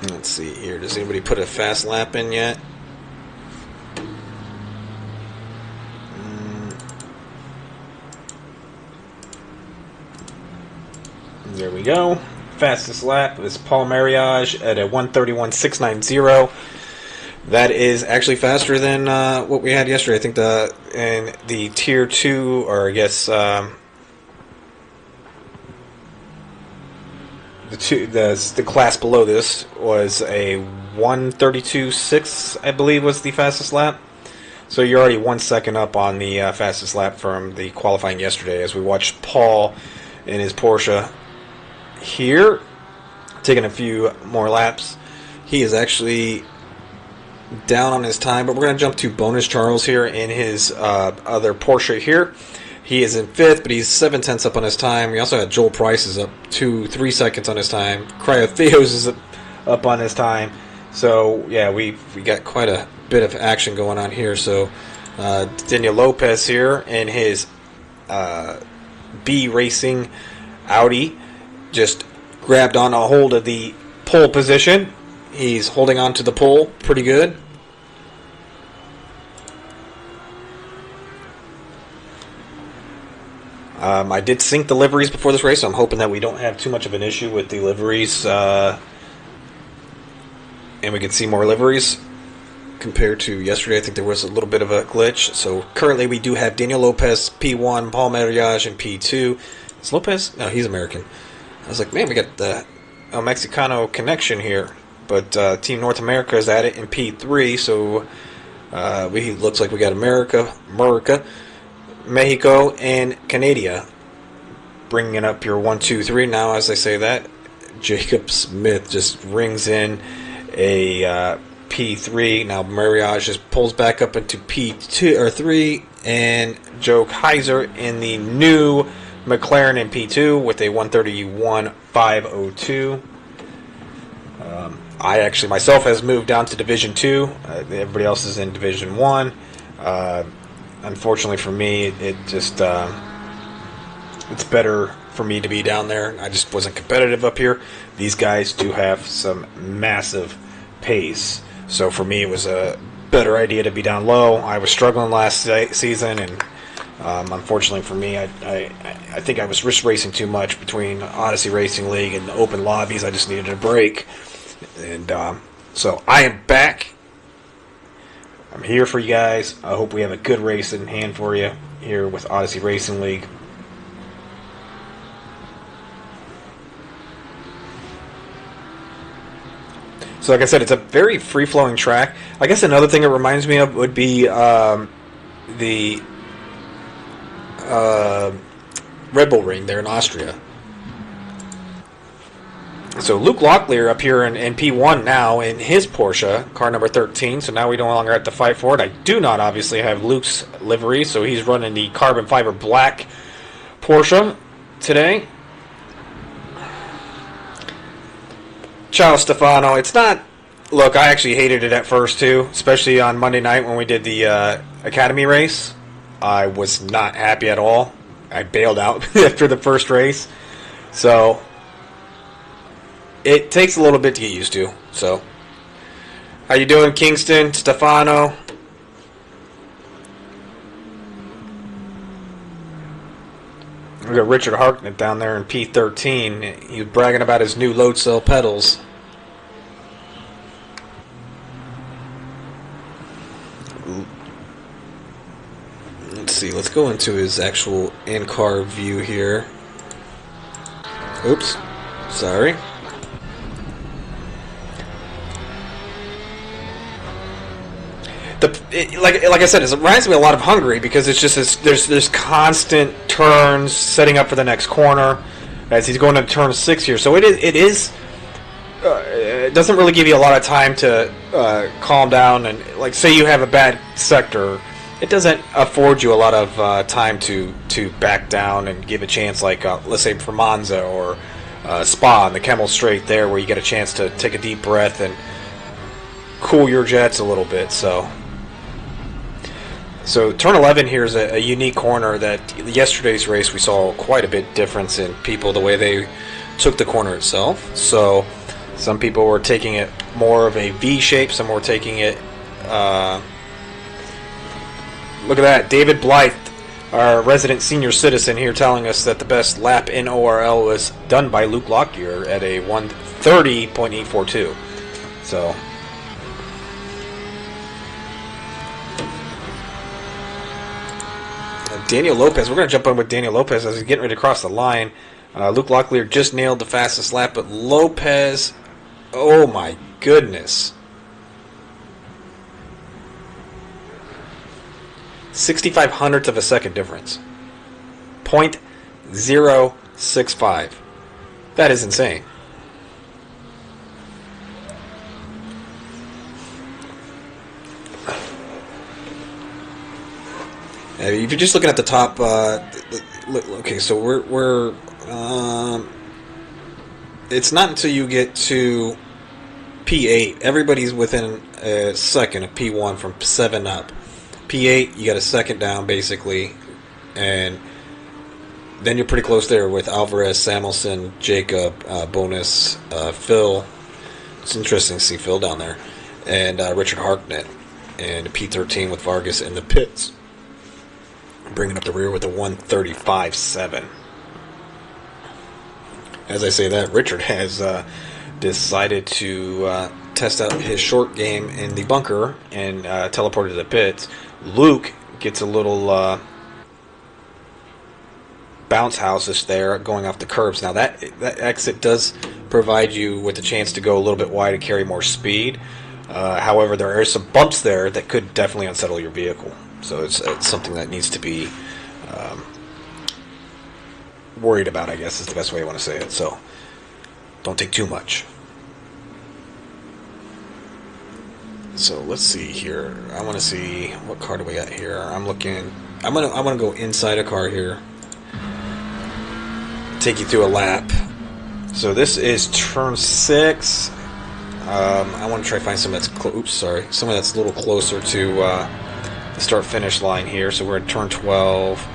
Let's see here. Does anybody put a fast lap in yet? There we go. Fastest lap is Paul Marriage at a 1:31.690. That is actually faster than what we had yesterday. I think in the tier 2, or I guess the class below this was a 1:32.6, I believe, was the fastest lap. So you're already 1 second up on the fastest lap from the qualifying yesterday, as we watched Paul in his Porsche here taking a few more laps. He is actually down on his time, but we're going to jump to Bonus Charles here in his other Porsche here. He is in 5th, but he's 7/10 up on his time. We also had Joel Price is up 3 seconds on his time. Cryo Theos is up on his time. So yeah, we got quite a bit of action going on here. So Daniel Lopez here in his B Racing Audi just grabbed on a hold of the pole position. He's holding on to the pole pretty good. I did sync the liveries before this race, so I'm hoping that we don't have too much of an issue with the liveries, and we can see more liveries compared to yesterday. I think there was a little bit of a glitch. So currently we do have Daniel Lopez P1, Paul Marriage in P2. Is Lopez? No, he's American. I was like, man, we got the El Mexicano connection here. But Team North America is at it in P3, so we looks like we got America, Mexico, and Canada bringing up your 1, 2, 3. Now, as I say that, Jacob Smith just rings in a P3. Now Marriage just pulls back up into P2 or 3, and Joe Kaiser in the new McLaren in P2 with a 131.502. I actually myself has moved down to Division 2. Everybody else is in Division 1. Unfortunately for me, it just it's better for me to be down there. I just wasn't competitive up here. These guys do have some massive pace, so for me it was a better idea to be down low. I was struggling last season, and unfortunately for me, I think I was risk racing too much between Odyssey Racing League and the open lobbies. I just needed a break, and so I am back. I'm here for you guys. I hope we have a good race in hand for you here with Odyssey Racing League. So like I said, it's a very free-flowing track. I guess another thing it reminds me of would be the Red Bull Ring there in Austria. So Luke Locklear up here in P1 now in his Porsche, car number 13. So now we no longer have to fight for it. I do not obviously have Luke's livery, so he's running the carbon fiber black Porsche today. Ciao Stefano. It's not... Look, I actually hated it at first too, especially on Monday night when we did the Academy race. I was not happy at all. I bailed out after the first race. So it takes a little bit to get used to. So, how you doing, Kingston, Stefano? We got Richard Harknett down there in P13. He was bragging about his new load cell pedals. Let's see. Let's go into his actual in-car view here. Oops. Sorry. Like I said, it reminds me a lot of Hungary because it's just there's constant turns setting up for the next corner as he's going to turn 6 here. So it doesn't really give you a lot of time to calm down and, like, say you have a bad sector, it doesn't afford you a lot of time to back down and give a chance, like let's say for Monza or Spa on the Kemmel Straight there, where you get a chance to take a deep breath and cool your jets a little bit. So turn 11 here is a unique corner that yesterday's race we saw quite a bit difference in people, the way they took the corner itself. So Some people were taking it more of a V shape. Some were taking it. Look at that, David Blythe, our resident senior citizen here, telling us that the best lap in ORL was done by Luke Lockyer at a 1:30.842. So. Daniel Lopez, we're going to jump on with Daniel Lopez as he's getting ready to cross the line. Luke Locklear just nailed the fastest lap, but Lopez, oh my goodness. 0.65 of a second difference. 0.065. That is insane. If you're just looking at the top, okay, so we're it's not until you get to P8. Everybody's within a second of P1 from 7 up. P8, you got a second down basically, and then you're pretty close there with Alvarez, Samuelson, Jacob, Bonus, Phil. It's interesting to see Phil down there, and Richard Harknett, and P13 with Vargas in the pits, bringing up the rear with a 1:35.7. As I say that, Richard has decided to test out his short game in the bunker and teleported to the pits. Luke gets a little bounce houses there going off the curbs. Now that exit does provide you with a chance to go a little bit wide and carry more speed. However, there are some bumps there that could definitely unsettle your vehicle. So it's something that needs to be worried about, I guess is the best way I want to say it. So don't take too much. So let's see here. I want to see what car do we got here. I'm gonna go inside a car here. Take you through a lap. So this is turn 6. I want to try to find some that's someone that's a little closer to the start-finish line here. So we're in turn 12.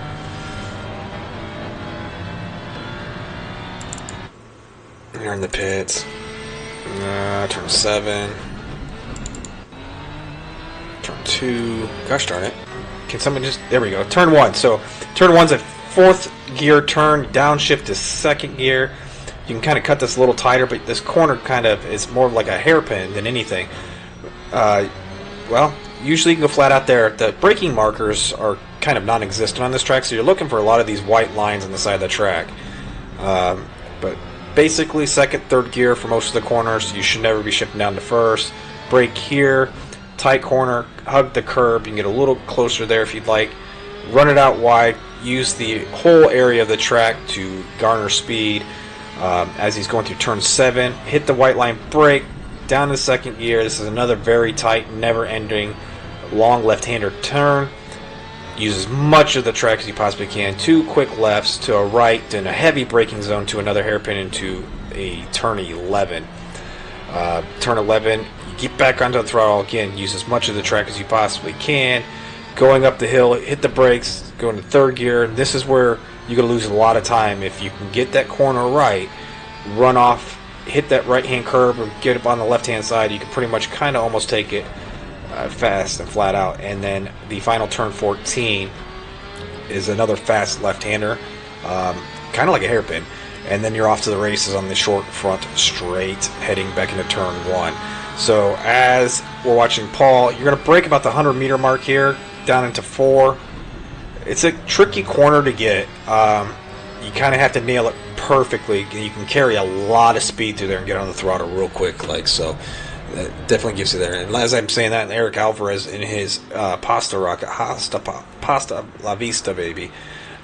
We're in the pits. Turn 7. Turn 2. Gosh darn it. Can someone just... There we go. Turn 1. So turn 1's a 4th gear turn. Downshift to 2nd gear. You can kind of cut this a little tighter, but this corner kind of is more like a hairpin than anything. Well, usually you can go flat out there. The braking markers are kind of non-existent on this track, so you're looking for a lot of these white lines on the side of the track. But basically, 2nd, 3rd gear for most of the corners. You should never be shifting down to 1st. Brake here, tight corner, hug the curb. You can get a little closer there if you'd like. Run it out wide. Use the whole area of the track to garner speed. As he's going through turn 7, hit the white line, brake, down to 2nd gear. This is another very tight, never-ending, long left-hander turn. Use as much of the track as you possibly can. 2 quick lefts to a right, then a heavy braking zone to another hairpin into a turn 11. Turn 11, you get back onto the throttle again. Use as much of the track as you possibly can. Going up the hill, hit the brakes, go into 3rd gear. This is where you're going to lose a lot of time. If you can get that corner right, run off, hit that right-hand curb, or get up on the left-hand side, you can pretty much kind of almost take it fast and flat out. And then the final turn 14 is another fast left-hander, kind of like a hairpin. And then you're off to the races on the short front straight, heading back into turn 1. So as we're watching Paul, you're going to brake about the 100-meter mark here, down into 4. It's a tricky corner to get. You kind of have to nail it perfectly. You can carry a lot of speed through there and get on the throttle real quick, so that definitely gives you there. And as I'm saying that, Eric Alvarez in his Pasta La Vista, baby.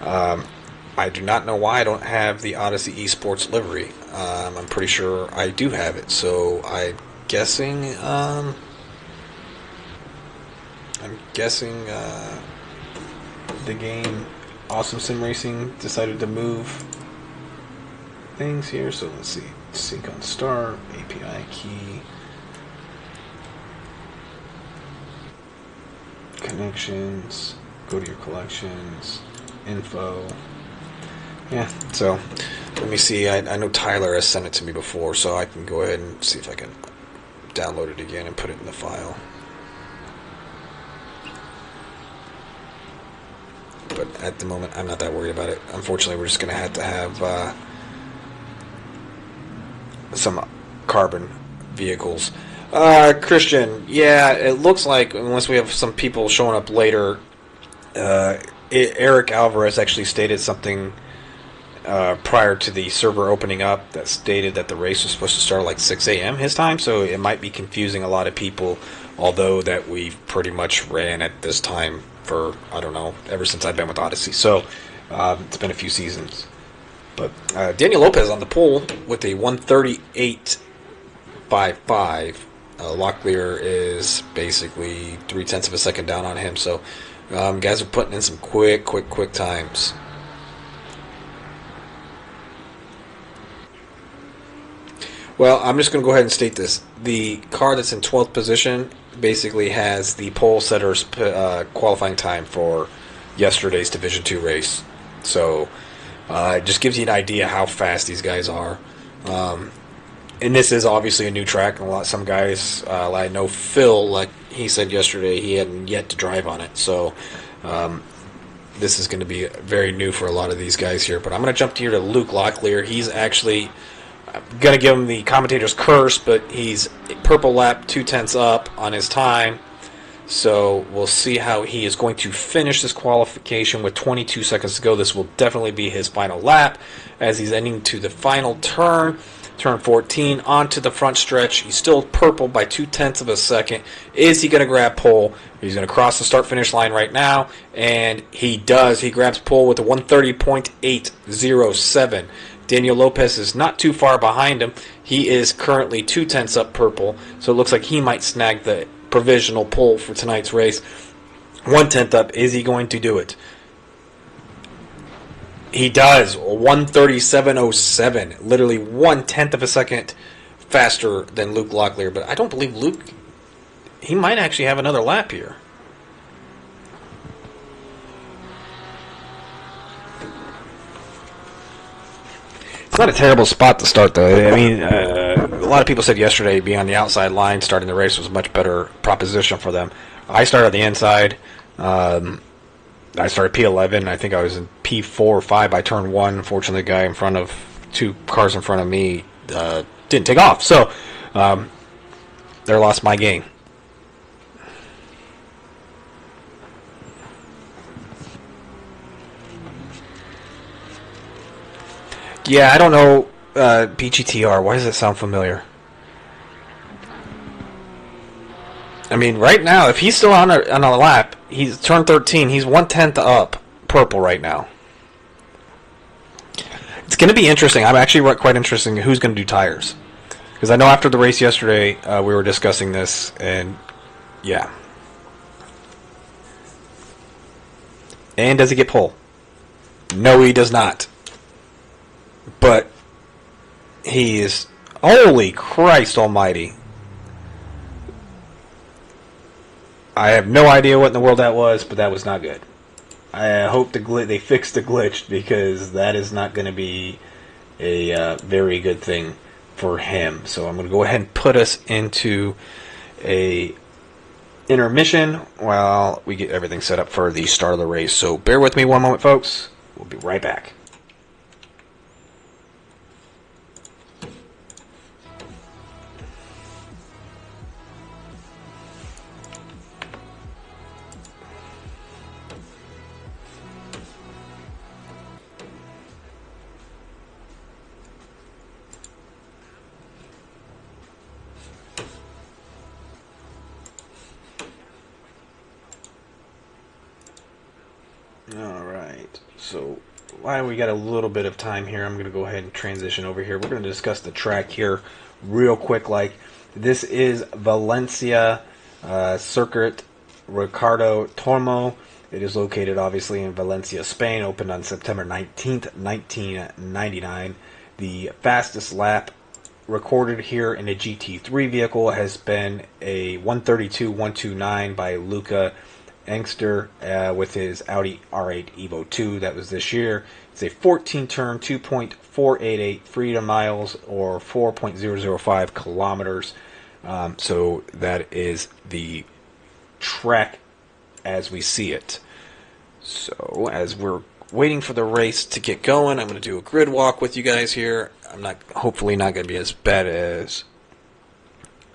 I do not know why I don't have the Odyssey Esports livery. I'm pretty sure I do have it, so I'm guessing. The game Awesome Sim Racing decided to move things here. So let's see. Sync on start, API key, connections, go to your collections, info. Yeah, so Let me see. I know Tyler has sent it to me before, so I can go ahead and see if I can download it again and put it in the file. But at the moment, I'm not that worried about it. Unfortunately, we're just going to have some carbon vehicles. Christian, yeah, it looks like, unless we have some people showing up later, Eric Alvarez actually stated something prior to the server opening up that stated that the race was supposed to start at like 6 a.m. his time, so it might be confusing a lot of people, although that we've pretty much ran at this time for, I don't know, ever since I've been with Odyssey. So it's been a few seasons. But Daniel Lopez on the pole with a 1:38.55. Locklear is basically 0.3 of a second down on him. So guys are putting in some quick times. Well, I'm just going to go ahead and state this. The car that's in 12th position basically has the pole setter's qualifying time for yesterday's Division 2 race. So it just gives you an idea how fast these guys are. And this is obviously a new track. And some guys, I know Phil, like he said yesterday, he hadn't yet to drive on it. So this is going to be very new for a lot of these guys here. But I'm going to jump here to Luke Locklear. He's actually... I'm going to give him the commentator's curse, but he's purple lap 0.2 up on his time. So we'll see how he is going to finish this qualification with 22 seconds to go. This will definitely be his final lap as he's ending to the final turn. Turn 14 onto the front stretch. He's still purple by 0.2 of a second. Is he going to grab pole? He's going to cross the start-finish line right now, and he does. He grabs pole with a 1:30.807. Daniel Lopez is not too far behind him. He is currently 0.2 up purple, so it looks like he might snag the provisional pole for tonight's race. 1/10 up. Is he going to do it? He does. 1:37.07. Literally 1/10 of a second faster than Luke Locklear. But I don't believe Luke... He might actually have another lap here. It's not a terrible spot to start, though. I mean, a lot of people said yesterday being on the outside line starting the race was a much better proposition for them. I started on the inside. I started P11. I think I was in P4 or 5 by turn 1. Unfortunately, the guy in front of 2 cars in front of me didn't take off. So, there lost my game. Yeah, I don't know PGTR. Why does it sound familiar? I mean, right now, if he's still on a lap, he's turned 13. He's 1/10 up purple right now. It's going to be interesting. I'm actually quite interested in who's going to do tires. Because I know after the race yesterday, we were discussing this, and yeah. And does he get pole? No, he does not. But he is... Holy Christ almighty. I have no idea what in the world that was, but that was not good. I hope they fixed the glitch, because that is not going to be a very good thing for him. So I'm going to go ahead and put us into a intermission while we get everything set up for the start of the race. So bear with me one moment, folks. We'll be right back. Alright, so while we got a little bit of time here, I'm going to go ahead and transition over here. We're going to discuss the track here real quick. Like, this is Valencia Circuit Ricardo Tormo. It is located obviously in Valencia, Spain. Opened on September 19th, 1999. The fastest lap recorded here in a GT3 vehicle has been a 1:32.129 by Luca Angster with his Audi R8 Evo 2 that was this year. It's a 14-turn, 2.488 freedom miles, or 4.005 kilometers. So that is the track as we see it. So as we're waiting for the race to get going, I'm going to do a grid walk with you guys here. I'm hopefully not going to be as bad as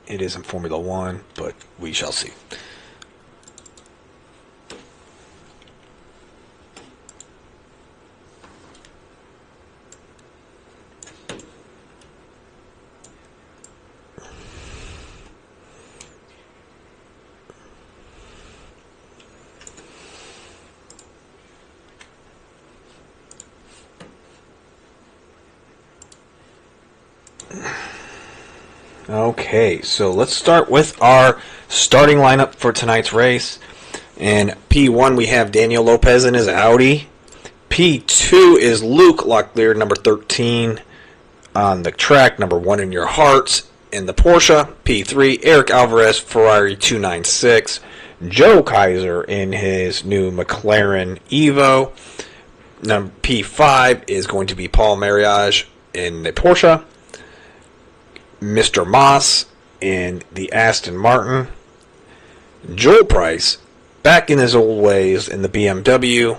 it is in Formula One, but we shall see. Okay, so let's start with our starting lineup for tonight's race. In P1, we have Daniel Lopez in his Audi. P2 is Luke Locklear, number 13 on the track, number 1 in your hearts in the Porsche. P3, Eric Alvarez, Ferrari 296. Joe Kaiser in his new McLaren Evo. P5 is going to be Paul Marriage in the Porsche. Mr. Moss in the Aston Martin. Joel Price back in his old ways in the BMW.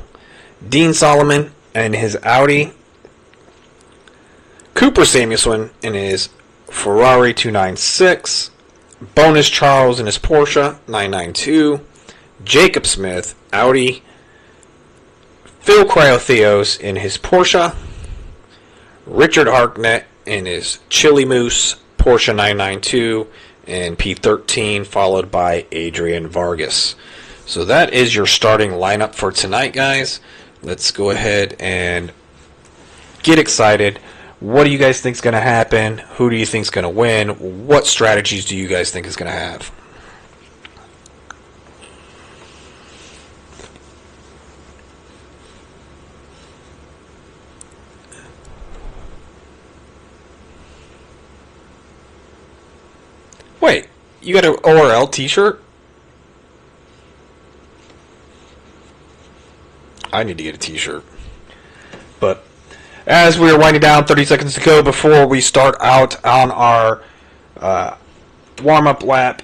Dean Solomon in his Audi. Cooper Samuelson in his Ferrari 296. Bonus Charles in his Porsche 992. Jacob Smith, Audi. Phil Cryotheos in his Porsche. Richard Harknett in his Chili Moose Porsche 992, and P13, followed by Adrian Vargas. So that is your starting lineup for tonight, guys. Let's go ahead and get excited. What do you guys think is going to happen? Who do you think is going to win? What strategies do you guys think is going to have? Wait, you got an ORL t-shirt? I need to get a t-shirt. But as we are winding down, 30 seconds to go before we start out on our warm-up lap.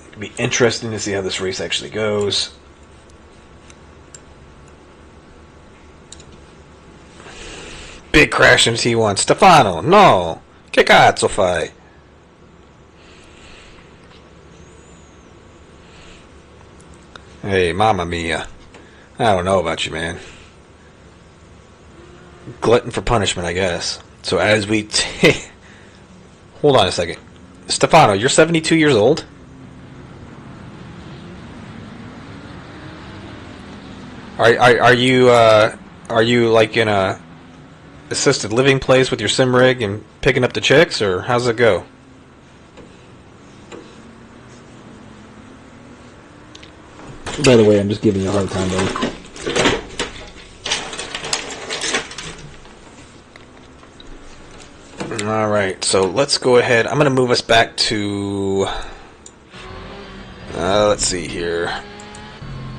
It'll be interesting to see how this race actually goes. Big crash in T1. Stefano, no. Che cazzo fai? Hey, mamma mia. I don't know about you, man. Glutton for punishment, I guess. So as we hold on a second. Stefano, you're 72 years old? Are you like in a assisted living place with your sim rig and picking up the chicks, or how's it go? By the way, I'm just giving you a hard time, buddy. Alright, so let's go ahead. I'm going to move us back to let's see here,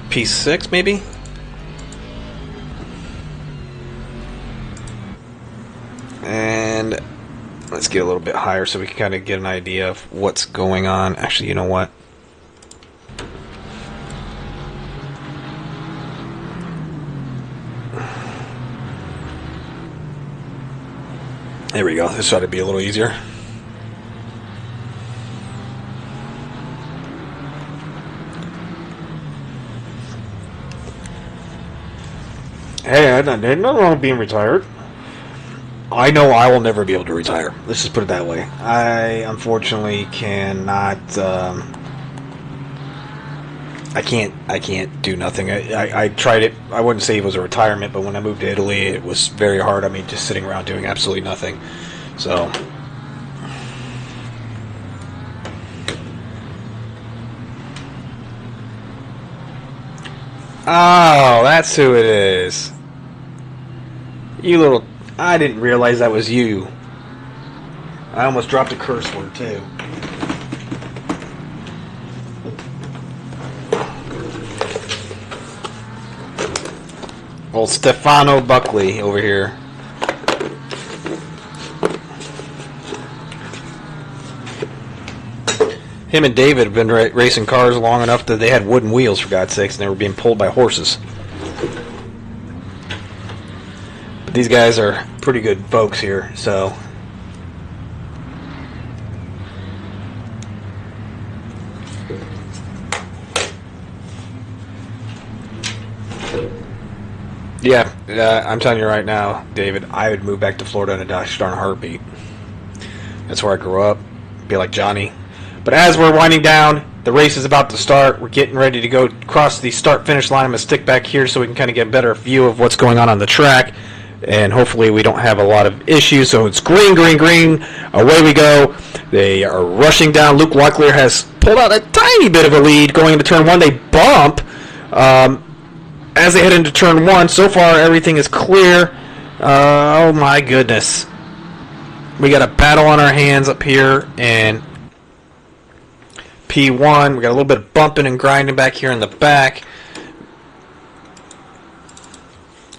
P6 maybe? And let's get a little bit higher so we can kind of get an idea of what's going on. Actually, you know what? There we go. This ought to be a little easier. Hey, there's nothing wrong with being retired. I know I will never be able to retire. Let's just put it that way. I unfortunately cannot. I can't do nothing. I tried it. I wouldn't say it was a retirement, but when I moved to Italy, it was very hard. I mean, just sitting around doing absolutely nothing. So. Oh, that's who it is. You little... I didn't realize that was you. I almost dropped a curse word, too. Old Stefano Buckley over here. Him and David have been racing cars long enough that they had wooden wheels, for God's sakes, and they were being pulled by horses. But these guys are pretty good folks here, so... Yeah, I'm telling you right now, David, I would move back to Florida in a gosh darn heartbeat. That's where I grew up. Be like Johnny. But as we're winding down, the race is about to start. We're getting ready to go across the start-finish line. I'm going to stick back here so we can kind of get a better view of what's going on the track. And hopefully we don't have a lot of issues. So it's green, green, green. Away we go. They are rushing down. Luke Locklear has pulled out a tiny bit of a lead going into turn one. They bump. As they head into turn one, so far everything is clear. Oh my goodness. We got a battle on our hands up here, and P1, we got a little bit of bumping and grinding back here in the back.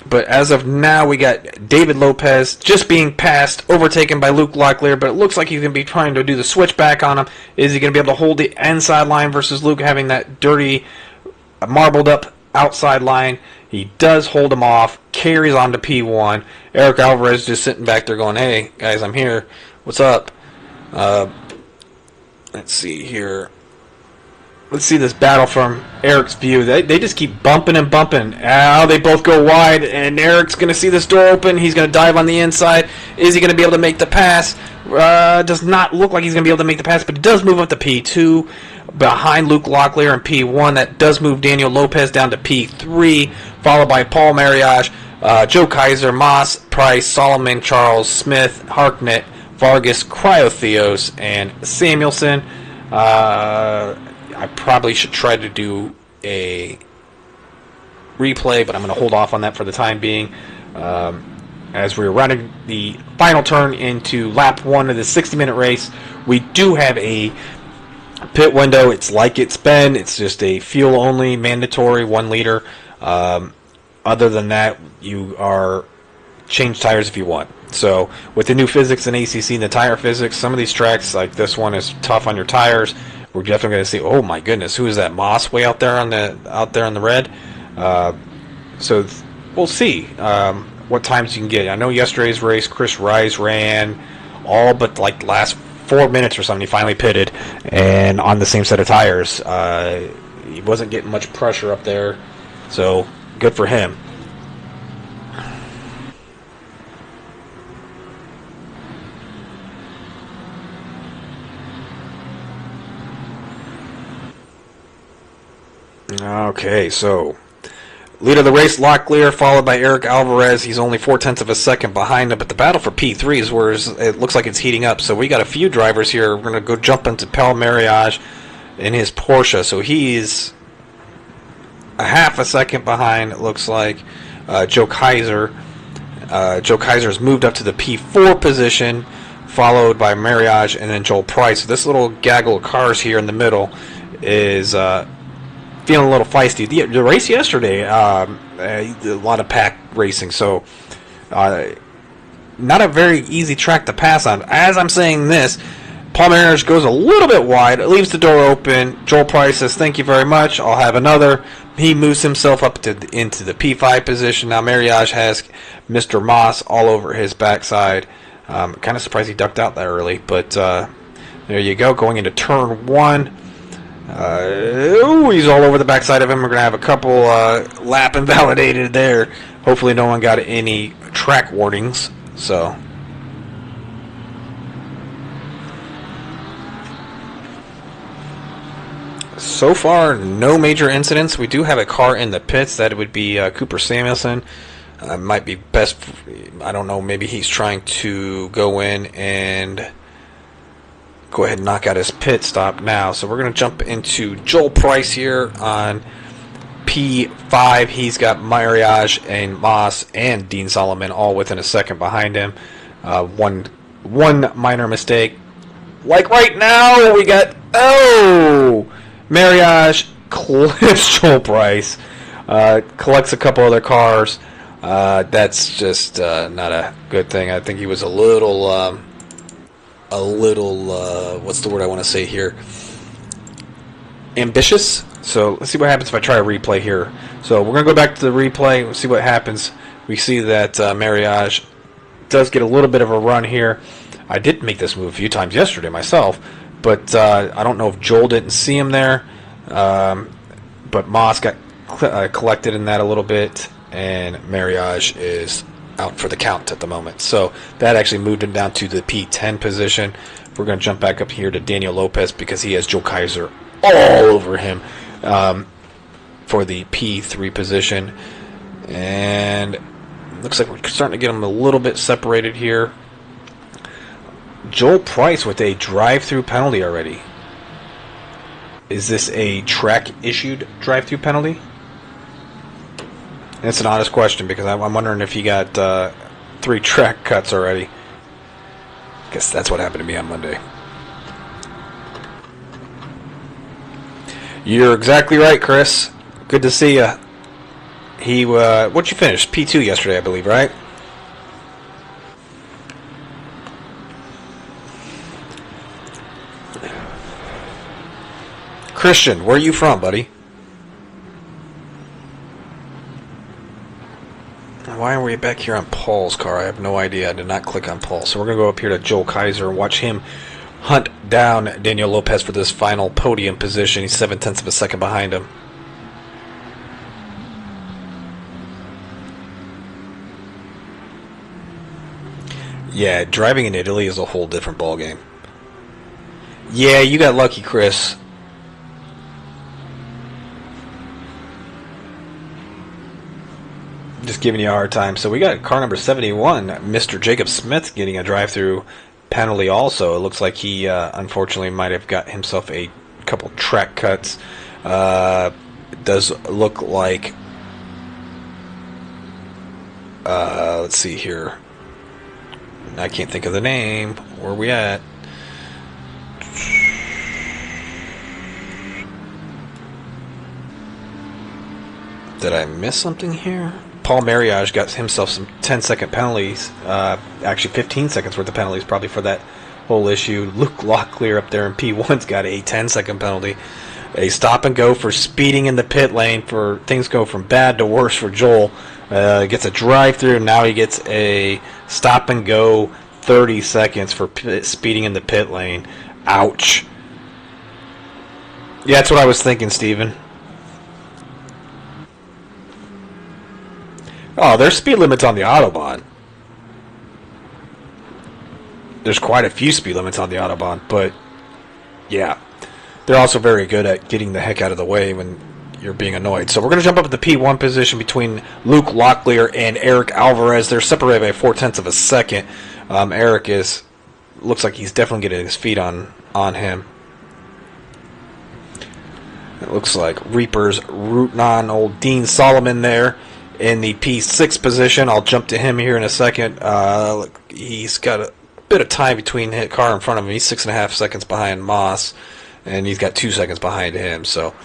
But as of now, we got David Lopez just being passed, overtaken by Luke Locklear, but it looks like he's going to be trying to do the switchback on him. Is he going to be able to hold the inside line versus Luke having that dirty, marbled up outside line? He does hold him off, carries on to P1. Eric Alvarez just sitting back there going, hey, guys, I'm here. What's up? Let's see here. Let's see this battle from Eric's view. They just keep bumping and bumping. They both go wide, and Eric's going to see this door open. He's going to dive on the inside. Is he going to be able to make the pass? Does not look like he's going to be able to make the pass, but he does move up to P2 behind Luke Locklear and P1. That does move Daniel Lopez down to P3, followed by Paul Mariage, Joe Kaiser, Moss, Price, Solomon, Charles, Smith, Harknett, Vargas, Cryotheos, and Samuelson. I probably should try to do a replay, but I'm going to hold off on that for the time being. As we're running the final turn into lap 1 of the 60-minute race, we do have a pit window. It's like it's been. It's just a fuel-only, mandatory 1 liter. Other than that, you are change tires if you want. So with the new physics in ACC and the tire physics, some of these tracks, like this one, is tough on your tires. We're definitely going to see. Oh my goodness, who is that? Moss way out there on the red. So we'll see what times you can get. I know yesterday's race, Chris Rice ran all but like last 4 minutes or something. He finally pitted and on the same set of tires. He wasn't getting much pressure up there, so good for him. Okay, so leader of the race, Locklear, followed by Eric Alvarez. He's only 0.4 of a second behind him, but the battle for P3 is where it looks like it's heating up. So we got a few drivers here. We're going to go jump into Paul Mariage in his Porsche. So he's a half a second behind, it looks like, Joe Kaiser. Joe Kaiser's moved up to the P4 position, followed by Mariage and then Joel Price. So this little gaggle of cars here in the middle is feeling a little feisty. The race yesterday, a lot of pack racing, so not a very easy track to pass on. As I'm saying this, Paul Mariage goes a little bit wide, leaves the door open. Joel Price says, thank you very much, I'll have another. He moves himself up into the P5 position. Now Mariage has Mr. Moss all over his backside. Kind of surprised he ducked out that early, but there you go, going into turn 1. He's all over the backside of him. We're going to have a couple lap invalidated there. Hopefully no one got any track warnings. So far, no major incidents. We do have a car in the pits. That would be Cooper Samuelson. Might be best, I don't know, maybe he's trying to go in and go ahead and knock out his pit stop now. So we're going to jump into Joel Price here on P5. He's got Mariage and Moss and Dean Solomon all within a second behind him. One minor mistake. Like right now, we got, Mariage clips Joel Price. Collects a couple other cars. That's just not a good thing. I think he was a little, what's the word I want to say here? Ambitious. So let's see what happens if I try a replay here. So we're going to go back to the replay and see what happens. We see that Marriage does get a little bit of a run here. I did make this move a few times yesterday myself, but I don't know if Joel didn't see him there. But Moss got collected in that a little bit, and Marriage is out for the count at the moment. So that actually moved him down to the P10 position. We're going to jump back up here to Daniel Lopez because he has Joe Kaiser all over him for the P3 position. And looks like we're starting to get them a little bit separated here. Joel Price with a drive-through penalty already. Is this a track-issued drive-through penalty? It's an honest question because I'm wondering if he got 3 track cuts already. Guess that's what happened to me on Monday. You're exactly right, Chris. Good to see you. He, what'd you finish? P2 yesterday, I believe, right? Christian, where are you from, buddy? Why are we back here on Paul's car? I have no idea. I did not click on Paul. So we're going to go up here to Joel Kaiser and watch him hunt down Daniel Lopez for this final podium position. He's 0.7 of a second behind him. Yeah, driving in Italy is a whole different ballgame. Yeah, you got lucky, Chris. Just giving you a hard time. So we got car number 71, Mr. Jacob Smith, getting a drive-through penalty also. It looks like he unfortunately might have got himself a couple track cuts. It does look like let's see here. I can't think of the name. Where are we at? Did I miss something here? Paul Marriage got himself some 10-second penalties. Actually, 15 seconds worth of penalties probably for that whole issue. Luke Locklear up there in P1's got a 10-second penalty. A stop and go for speeding in the pit lane. For things go from bad to worse for Joel. Gets a drive-through. Now he gets a stop and go 30 seconds for speeding in the pit lane. Ouch. Yeah, that's what I was thinking, Steven. Oh, there's speed limits on the Autobahn. There's quite a few speed limits on the Autobahn, but yeah. They're also very good at getting the heck out of the way when you're being annoyed. So we're going to jump up at the P1 position between Luke Locklear and Eric Alvarez. They're separated by 0.4 of a second. Eric looks like he's definitely getting his feet on him. It looks like Reaper's rooting on old Dean Solomon there in the P6 position. I'll jump to him here in a second. He's got a bit of time between the car in front of him. He's 6.5 seconds behind Moss, and he's got 2 seconds behind him. So,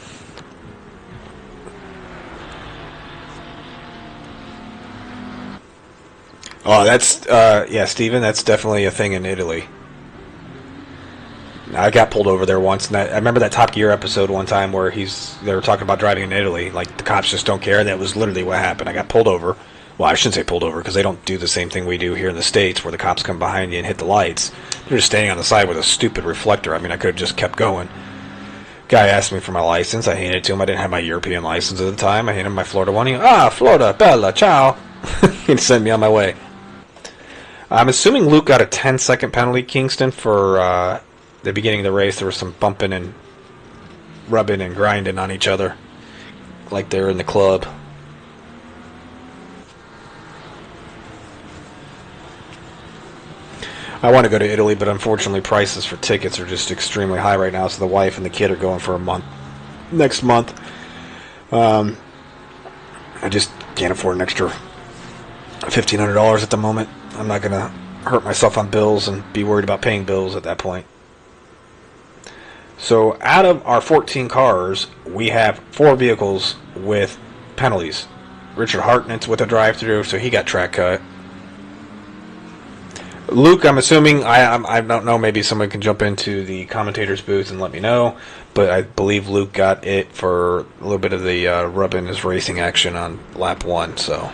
oh, that's yeah, Steven, that's definitely a thing in Italy. I got pulled over there once, and I remember that Top Gear episode one time where they were talking about driving in Italy, like the cops just don't care, and that was literally what happened. I got pulled over. Well, I shouldn't say pulled over, because they don't do the same thing we do here in the States, where the cops come behind you and hit the lights. They're just standing on the side with a stupid reflector. I mean, I could have just kept going. Guy asked me for my license. I handed it to him. I didn't have my European license at the time. I handed him my Florida one. Florida, bella, ciao. He sent me on my way. I'm assuming Luke got a 10-second penalty, Kingston, for the beginning of the race. There was some bumping and rubbing and grinding on each other like they're in the club. I want to go to Italy, but unfortunately prices for tickets are just extremely high right now, so the wife and the kid are going for a month next month. I just can't afford an extra $1,500 at the moment. I'm not going to hurt myself on bills and be worried about paying bills at that point. So out of our 14 cars, we have 4 vehicles with penalties. Richard Hartnett's with a drive-through, so he got track cut. Luke, I'm assuming, I don't know, maybe someone can jump into the commentator's booth and let me know, but I believe Luke got it for a little bit of the rubbing his racing action on lap 1, so.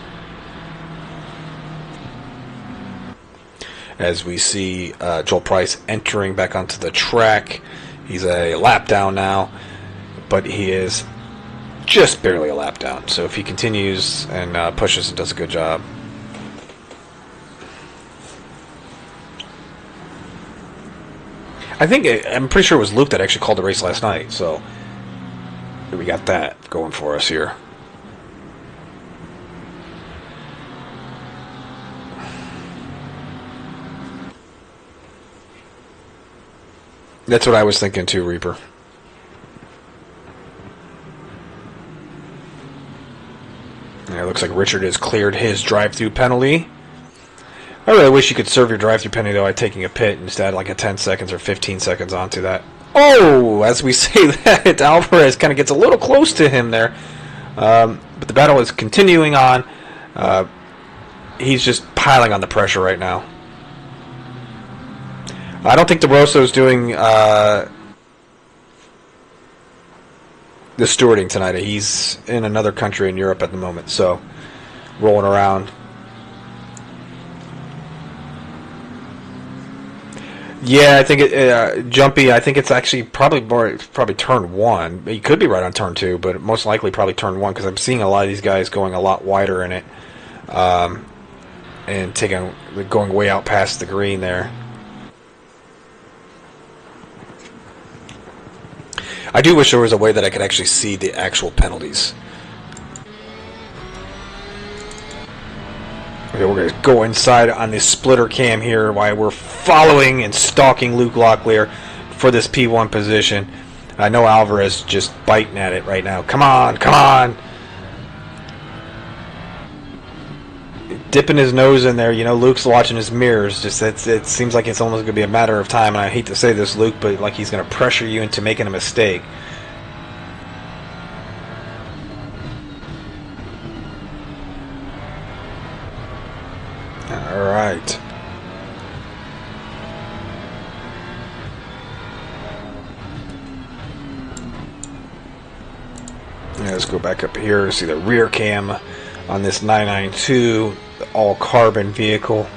As we see Joel Price entering back onto the track, he's a lap down now, but he is just barely a lap down, so if he continues and pushes and does a good job. I'm pretty sure it was Luke that actually called the race last night, so we got that going for us here. That's what I was thinking too, Reaper. Yeah, it looks like Richard has cleared his drive-through penalty. I really wish you could serve your drive-through penalty, though, by taking a pit and just add like a 10 seconds or 15 seconds onto that. Oh, as we say that, Alvarez kind of gets a little close to him there. But the battle is continuing on. He's just piling on the pressure right now. I don't think DeRosso's doing the stewarding tonight. He's in another country in Europe at the moment, so rolling around. Yeah, I think Jumpy. I think it's actually probably turn 1. He could be right on turn 2, but most likely probably turn 1 because I'm seeing a lot of these guys going a lot wider in it, and going way out past the green there. I do wish there was a way that I could actually see the actual penalties. Okay, we're going to go inside on this splitter cam here while we're following and stalking Luke Locklear for this P1 position. I know Alvarez just biting at it right now. Come on, come on. Dipping his nose in there. You know, Luke's watching his mirrors. It seems like it's almost going to be a matter of time. And I hate to say this, Luke, but like he's going to pressure you into making a mistake. All right. Yeah, let's go back up here to see the rear cam on this 992 all carbon vehicle.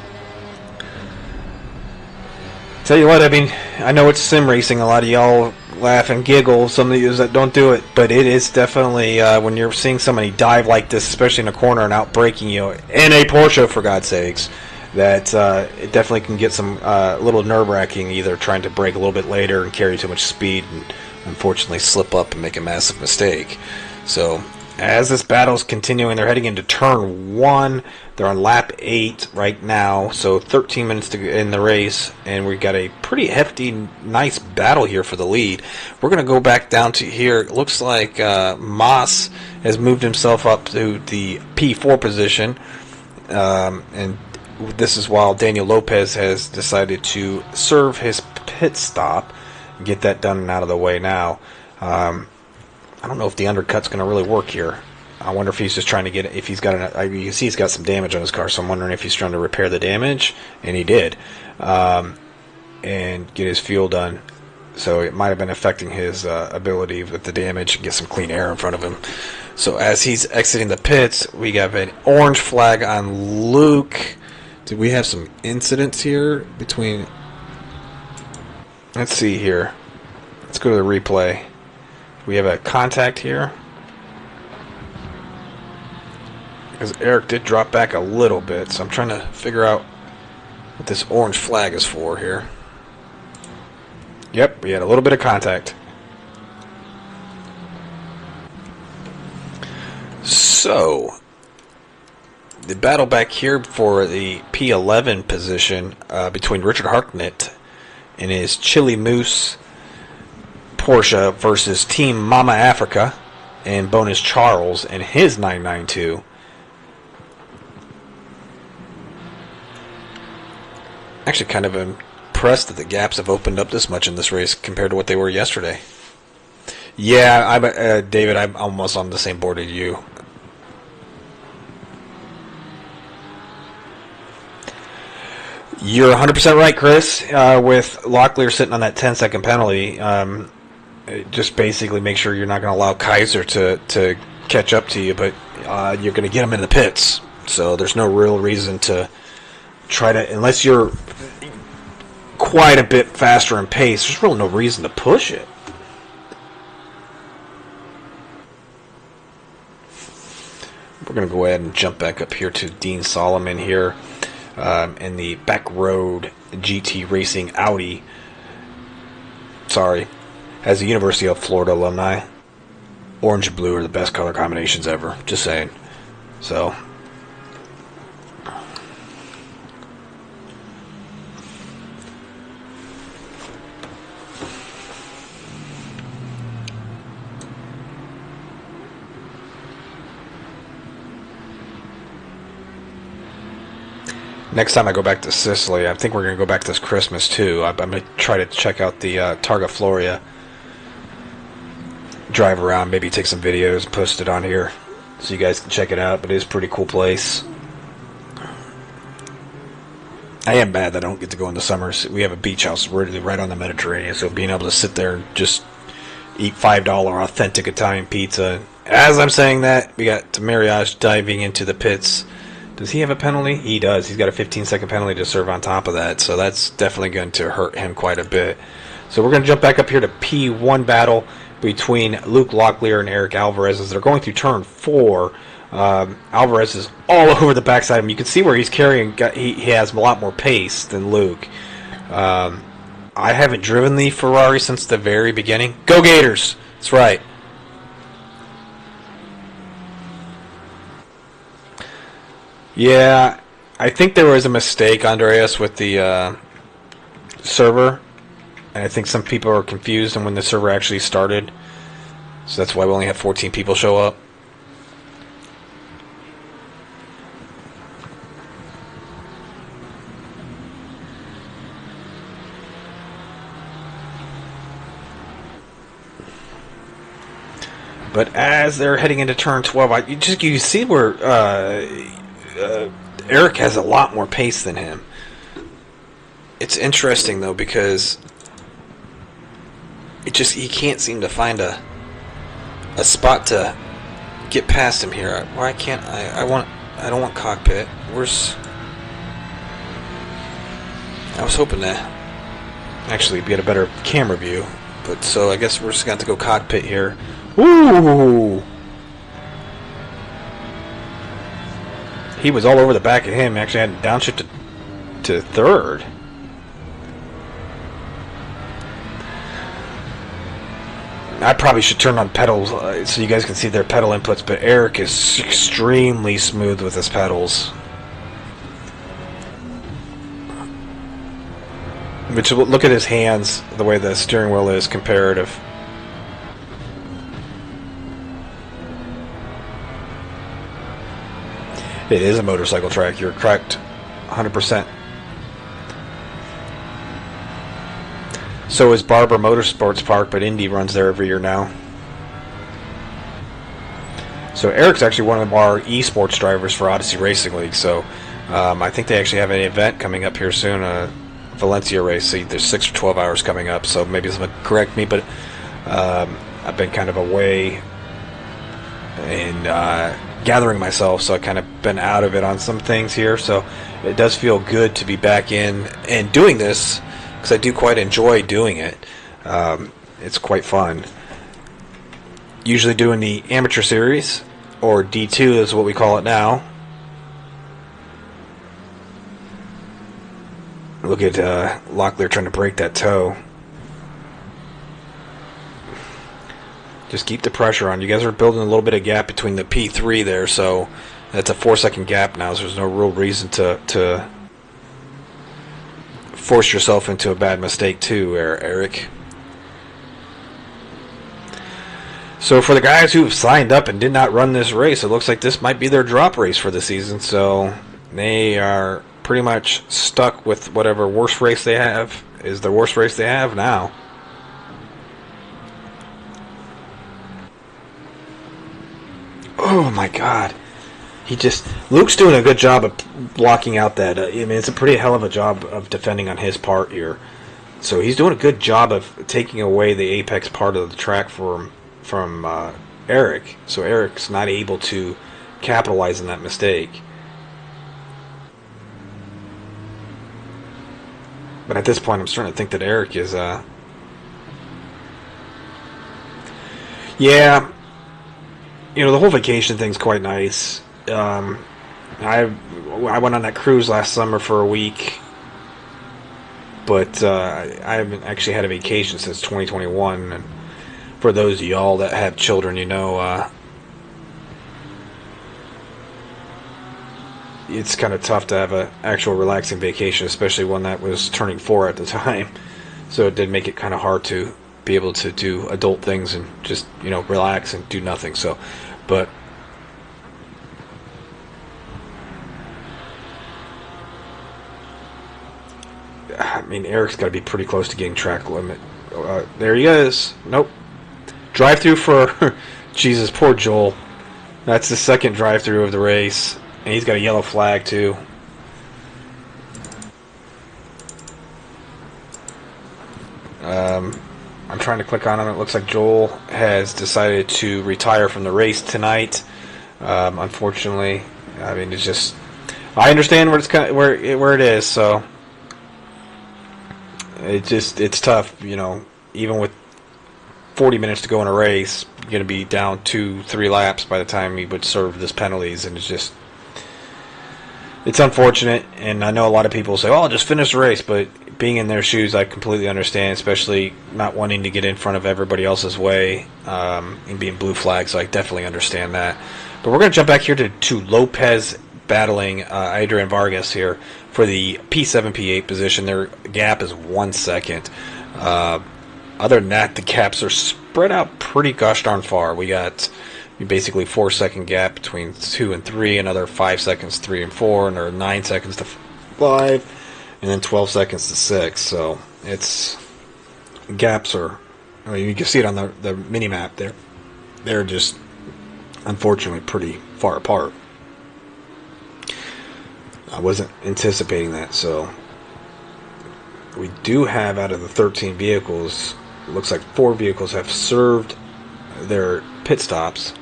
Tell you what, I mean, I know it's sim racing. A lot of y'all laugh and giggle. Some of you that don't do it, but it is definitely when you're seeing somebody dive like this, especially in a corner and out braking you in a Porsche, for God's sakes, that it definitely can get some little nerve-wracking, either trying to brake a little bit later and carry too much speed and unfortunately slip up and make a massive mistake. So as this battle is continuing, they're heading into turn 1. They're on lap 8 right now, so 13 minutes to in the race, and we've got a pretty hefty, nice battle here for the lead. We're going to go back down to here. It looks like Moss has moved himself up to the P4 position, and this is while Daniel Lopez has decided to serve his pit stop and get that done and out of the way now. I don't know if the undercut's going to really work here. I wonder if he's just trying to get, if he's got you can see he's got some damage on his car, so I'm wondering if he's trying to repair the damage, and he did, and get his fuel done. So it might have been affecting his ability with the damage and get some clean air in front of him. So as he's exiting the pits, we got an orange flag on Luke. Did we have some incidents here between? Let's see here. Let's go to the replay. We have a contact here. Because Eric did drop back a little bit, so I'm trying to figure out what this orange flag is for here. Yep, we had a little bit of contact. So, the battle back here for the P11 position between Richard Hartnett and his Chili Moose Porsche versus Team Mama Africa and Bonus Charles and his 992. Actually kind of impressed that the gaps have opened up this much in this race compared to what they were yesterday. Yeah, David, I'm almost on the same board as you. You're 100% right, Chris. With Locklear sitting on that 10-second penalty, just basically make sure you're not going to allow Kaiser to catch up to you, but you're going to get him in the pits. So there's no real reason to try to, unless you're quite a bit faster in pace, there's really no reason to push it. We're going to go ahead and jump back up here to Dean Solomon here in the back road GT Racing Audi. Sorry. As a University of Florida alumni, orange and blue are the best color combinations ever. Just saying. So, next time I go back to Sicily, I think we're going to go back this Christmas too. I'm going to try to check out the Targa Floria. Drive around, maybe take some videos and post it on here so you guys can check it out. But it is a pretty cool place. I am mad that I don't get to go in the summers. We have a beach house right on the Mediterranean, so being able to sit there and just eat $5 authentic Italian pizza. As I'm saying that, we got Mariage diving into the pits. Does he have a penalty? He does. He's got a 15-second penalty to serve on top of that, so that's definitely going to hurt him quite a bit. So we're going to jump back up here to P1 battle between Luke Locklear and Eric Alvarez as they're going through turn 4. Alvarez is all over the backside of him. You can see where he's carrying. He has a lot more pace than Luke. I haven't driven the Ferrari since the very beginning. Go Gators! That's right. Yeah, I think there was a mistake, Andreas, with the server. And I think some people are confused on when the server actually started. So that's why we only have 14 people show up. But as they're heading into turn 12, you see where Eric has a lot more pace than him. It's interesting though because he can't seem to find a spot to get past him here. Why can't I don't want cockpit. I was hoping to actually get a better camera view, but so I guess we're just going to have to go cockpit here. Ooh! He was all over the back of him. Actually had to downshift to third. I probably should turn on pedals so you guys can see their pedal inputs, but Eric is extremely smooth with his pedals. Which, look at his hands, the way the steering wheel is comparative. It is a motorcycle track, you're correct. 100%. So is Barber Motorsports Park, but Indy runs there every year now. So Eric's actually one of our esports drivers for Odyssey Racing League. So I think they actually have an event coming up here soon, a Valencia race. So there's 6 or 12 hours coming up. So maybe someone correct me, but I've been kind of away and gathering myself, so I kind of been out of it on some things here. So it does feel good to be back in and doing this, because I do quite enjoy doing it. It's quite fun. Usually doing the amateur series, or D2 is what we call it now. Look at Locklear trying to break that toe. Just keep the pressure on. You guys are building a little bit of gap between the P3 there, so that's a 4-second gap now, so there's no real reason to force yourself into a bad mistake too, Eric. So for the guys who've signed up and did not run this race, it looks like this might be their drop race for the season, so they are pretty much stuck with whatever worst race they have is the worst race they have now. Oh my god. Luke's doing a good job of blocking out that. I mean, it's a pretty hell of a job of defending on his part here. So he's doing a good job of taking away the apex part of the track from Eric. So Eric's not able to capitalize on that mistake. But at this point, I'm starting to think that Eric is, yeah, the whole vacation thing's quite nice. I went on that cruise last summer for a week, but I haven't actually had a vacation since 2021. And for those of y'all that have children, it's kind of tough to have an actual relaxing vacation, especially one that was turning 4 at the time. So it did make it kind of hard to be able to do adult things and just, relax and do nothing. So, but I mean, Eric's got to be pretty close to getting track limit. There he is. Nope. Drive-through for Jesus, poor Joel. That's the second drive-through of the race. And he's got a yellow flag, too. I'm trying to click on him. It looks like Joel has decided to retire from the race tonight. Unfortunately, I mean, it's just... I understand where it is, so... It's tough, even with 40 minutes to go in a race, you're going to be down 2-3 laps by the time he would serve this penalties, and it's unfortunate. And I know a lot of people say, "Oh, just finish the race," but being in their shoes, I completely understand, especially not wanting to get in front of everybody else's way, and being blue flagged, so I definitely understand that. But we're going to jump back here to Lopez battling Adrian Vargas here for the P7, P8 position. Their gap is 1 second. Other than that, the gaps are spread out pretty gosh darn far. We got basically 4 second gap between 2 and 3, another 5 seconds 3 and 4, another 9 seconds to 5, and then 12 seconds to 6. So it's gaps are, I mean, you can see it on the mini map there. They're just unfortunately pretty far apart. I wasn't anticipating that, so we do have, out of the 13 vehicles, it looks like 4 vehicles have served their pit stops.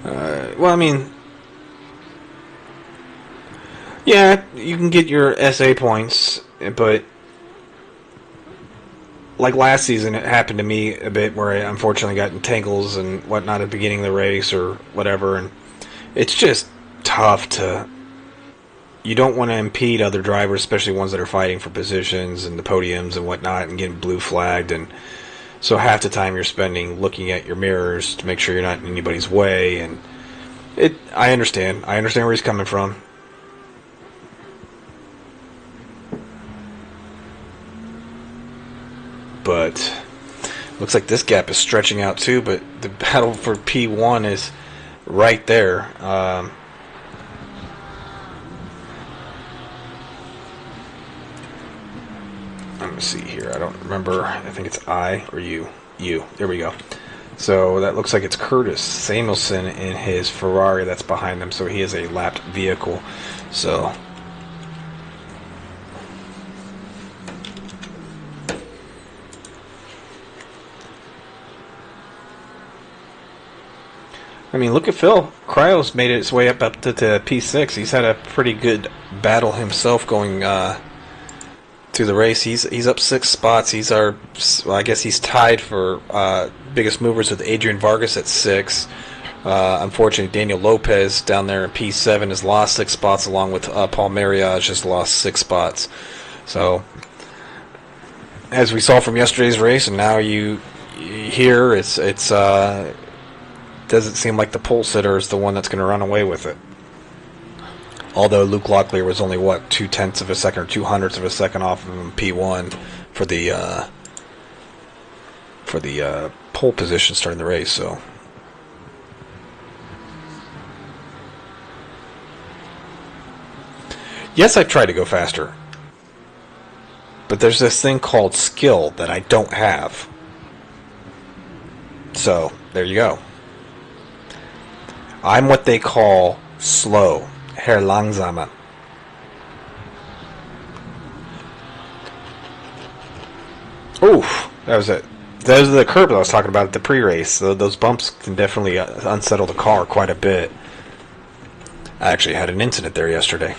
Well, I mean, yeah, you can get your SA points, but like last season, it happened to me a bit where I unfortunately got in tangles and whatnot at the beginning of the race or whatever, and it's just tough to... You don't want to impede other drivers, especially ones that are fighting for positions and the podiums and whatnot, and getting blue flagged. And so half the time you're spending looking at your mirrors to make sure you're not in anybody's way. And I understand where he's coming from. But looks like this gap is stretching out too. But the battle for P1 is right there. Let me see here. I don't remember. I think it's I or you. You. There we go. So that looks like it's Curtis Samuelson in his Ferrari that's behind him. So he is a lapped vehicle. So I mean, look at Phil. Cryos made his way up to P6. He's had a pretty good battle himself going to the race. He's up 6 spots. He's our, well, I guess he's tied for biggest movers with Adrian Vargas at 6. Unfortunately, Daniel Lopez down there in P7 has lost 6 spots, along with Paul Mariage has lost 6 spots. So, as we saw from yesterday's race, and now you hear, it's doesn't seem like the pole sitter is the one that's going to run away with it. Although Luke Locklear was only, 2/10 of a second or 2/100 of a second off of him P1 for the pole position starting the race. So yes, I've tried to go faster, but there's this thing called skill that I don't have. So, there you go. I'm what they call slow. Herr Langsamer. Oof, that was it. Those are the curb that I was talking about at the pre-race. Those bumps can definitely unsettle the car quite a bit. I actually had an incident there yesterday.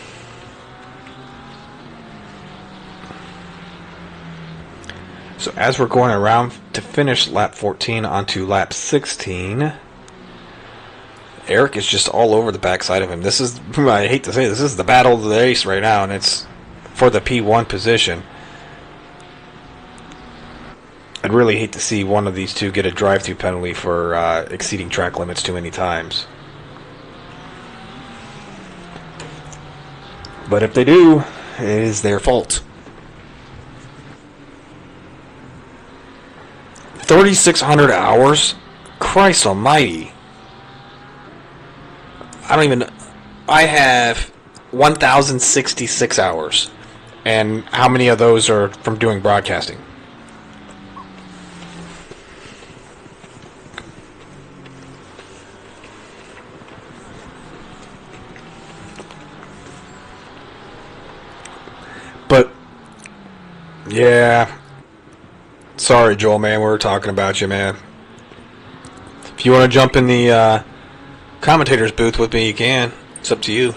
So as we're going around to finish lap 14 onto lap 16, Eric is just all over the backside of him. This is, I hate to say this is the battle of the race right now, and it's for the P1 position. I'd really hate to see one of these two get a drive-through penalty for exceeding track limits too many times. But if they do, it is their fault. 3,600 hours? Christ almighty. I have 1,066 hours. And how many of those are from doing broadcasting? But, yeah. Sorry, Joel, man. We were talking about you, man. If you want to jump in the commentator's booth with me, you can. It's up to you.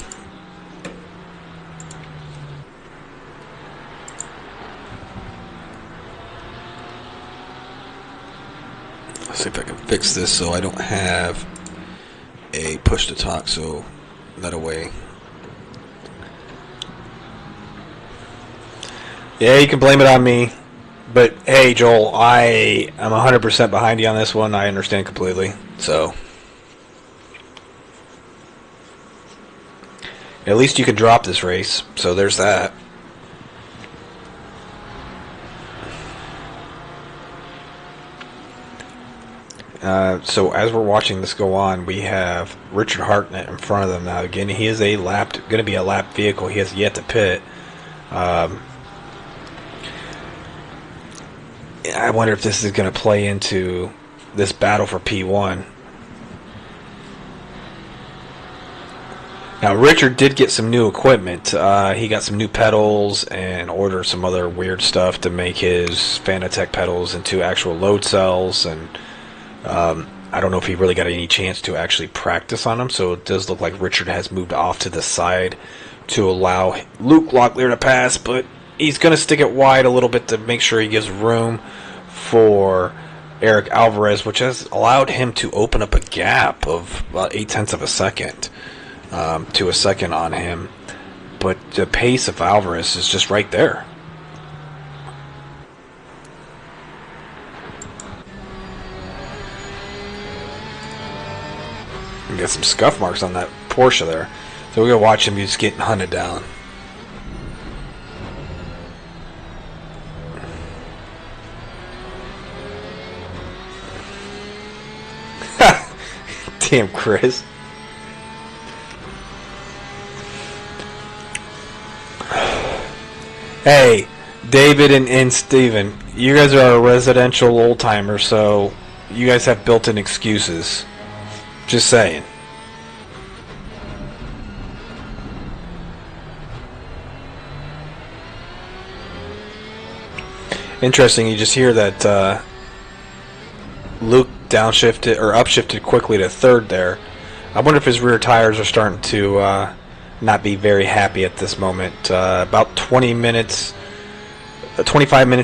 Let's see if I can fix this so I don't have a push to talk, so that away. Yeah, you can blame it on me. But, hey, Joel, I am 100% behind you on this one. I understand completely. So, at least you can drop this race. So, there's that. So, as we're watching this go on, we have Richard Hartnett in front of them now. Again, he is going to be a lap vehicle. He has yet to pit. I wonder if this is going to play into this battle for P1. Now, Richard did get some new equipment. He got some new pedals and ordered some other weird stuff to make his Fanatec pedals into actual load cells. And I don't know if he really got any chance to actually practice on them. So it does look like Richard has moved off to the side to allow Luke Locklear to pass, but he's going to stick it wide a little bit to make sure he gives room for Eric Alvarez, which has allowed him to open up a gap of about 0.8 of a second to a second on him. But the pace of Alvarez is just right there. You got some scuff marks on that Porsche there. So we're going to watch him just getting hunted down. Damn, Chris. Hey, David and Steven, you guys are residential old timers, so you guys have built-in excuses. Just saying. Interesting, you just hear that Luke downshifted or upshifted quickly to third there. I wonder if his rear tires are starting to not be very happy at this moment. About 25 minutes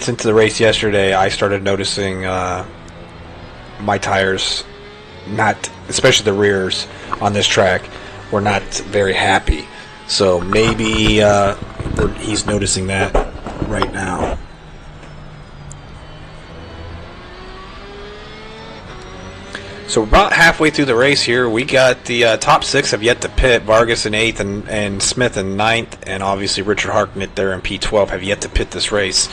into the race yesterday, I started noticing my tires, not especially the rears on this track, were not very happy. So maybe he's noticing that right now. So about halfway through the race here, we got the top six have yet to pit. Vargas in 8th and Smith in 9th, and obviously Richard Hartnett there in P12 have yet to pit this race.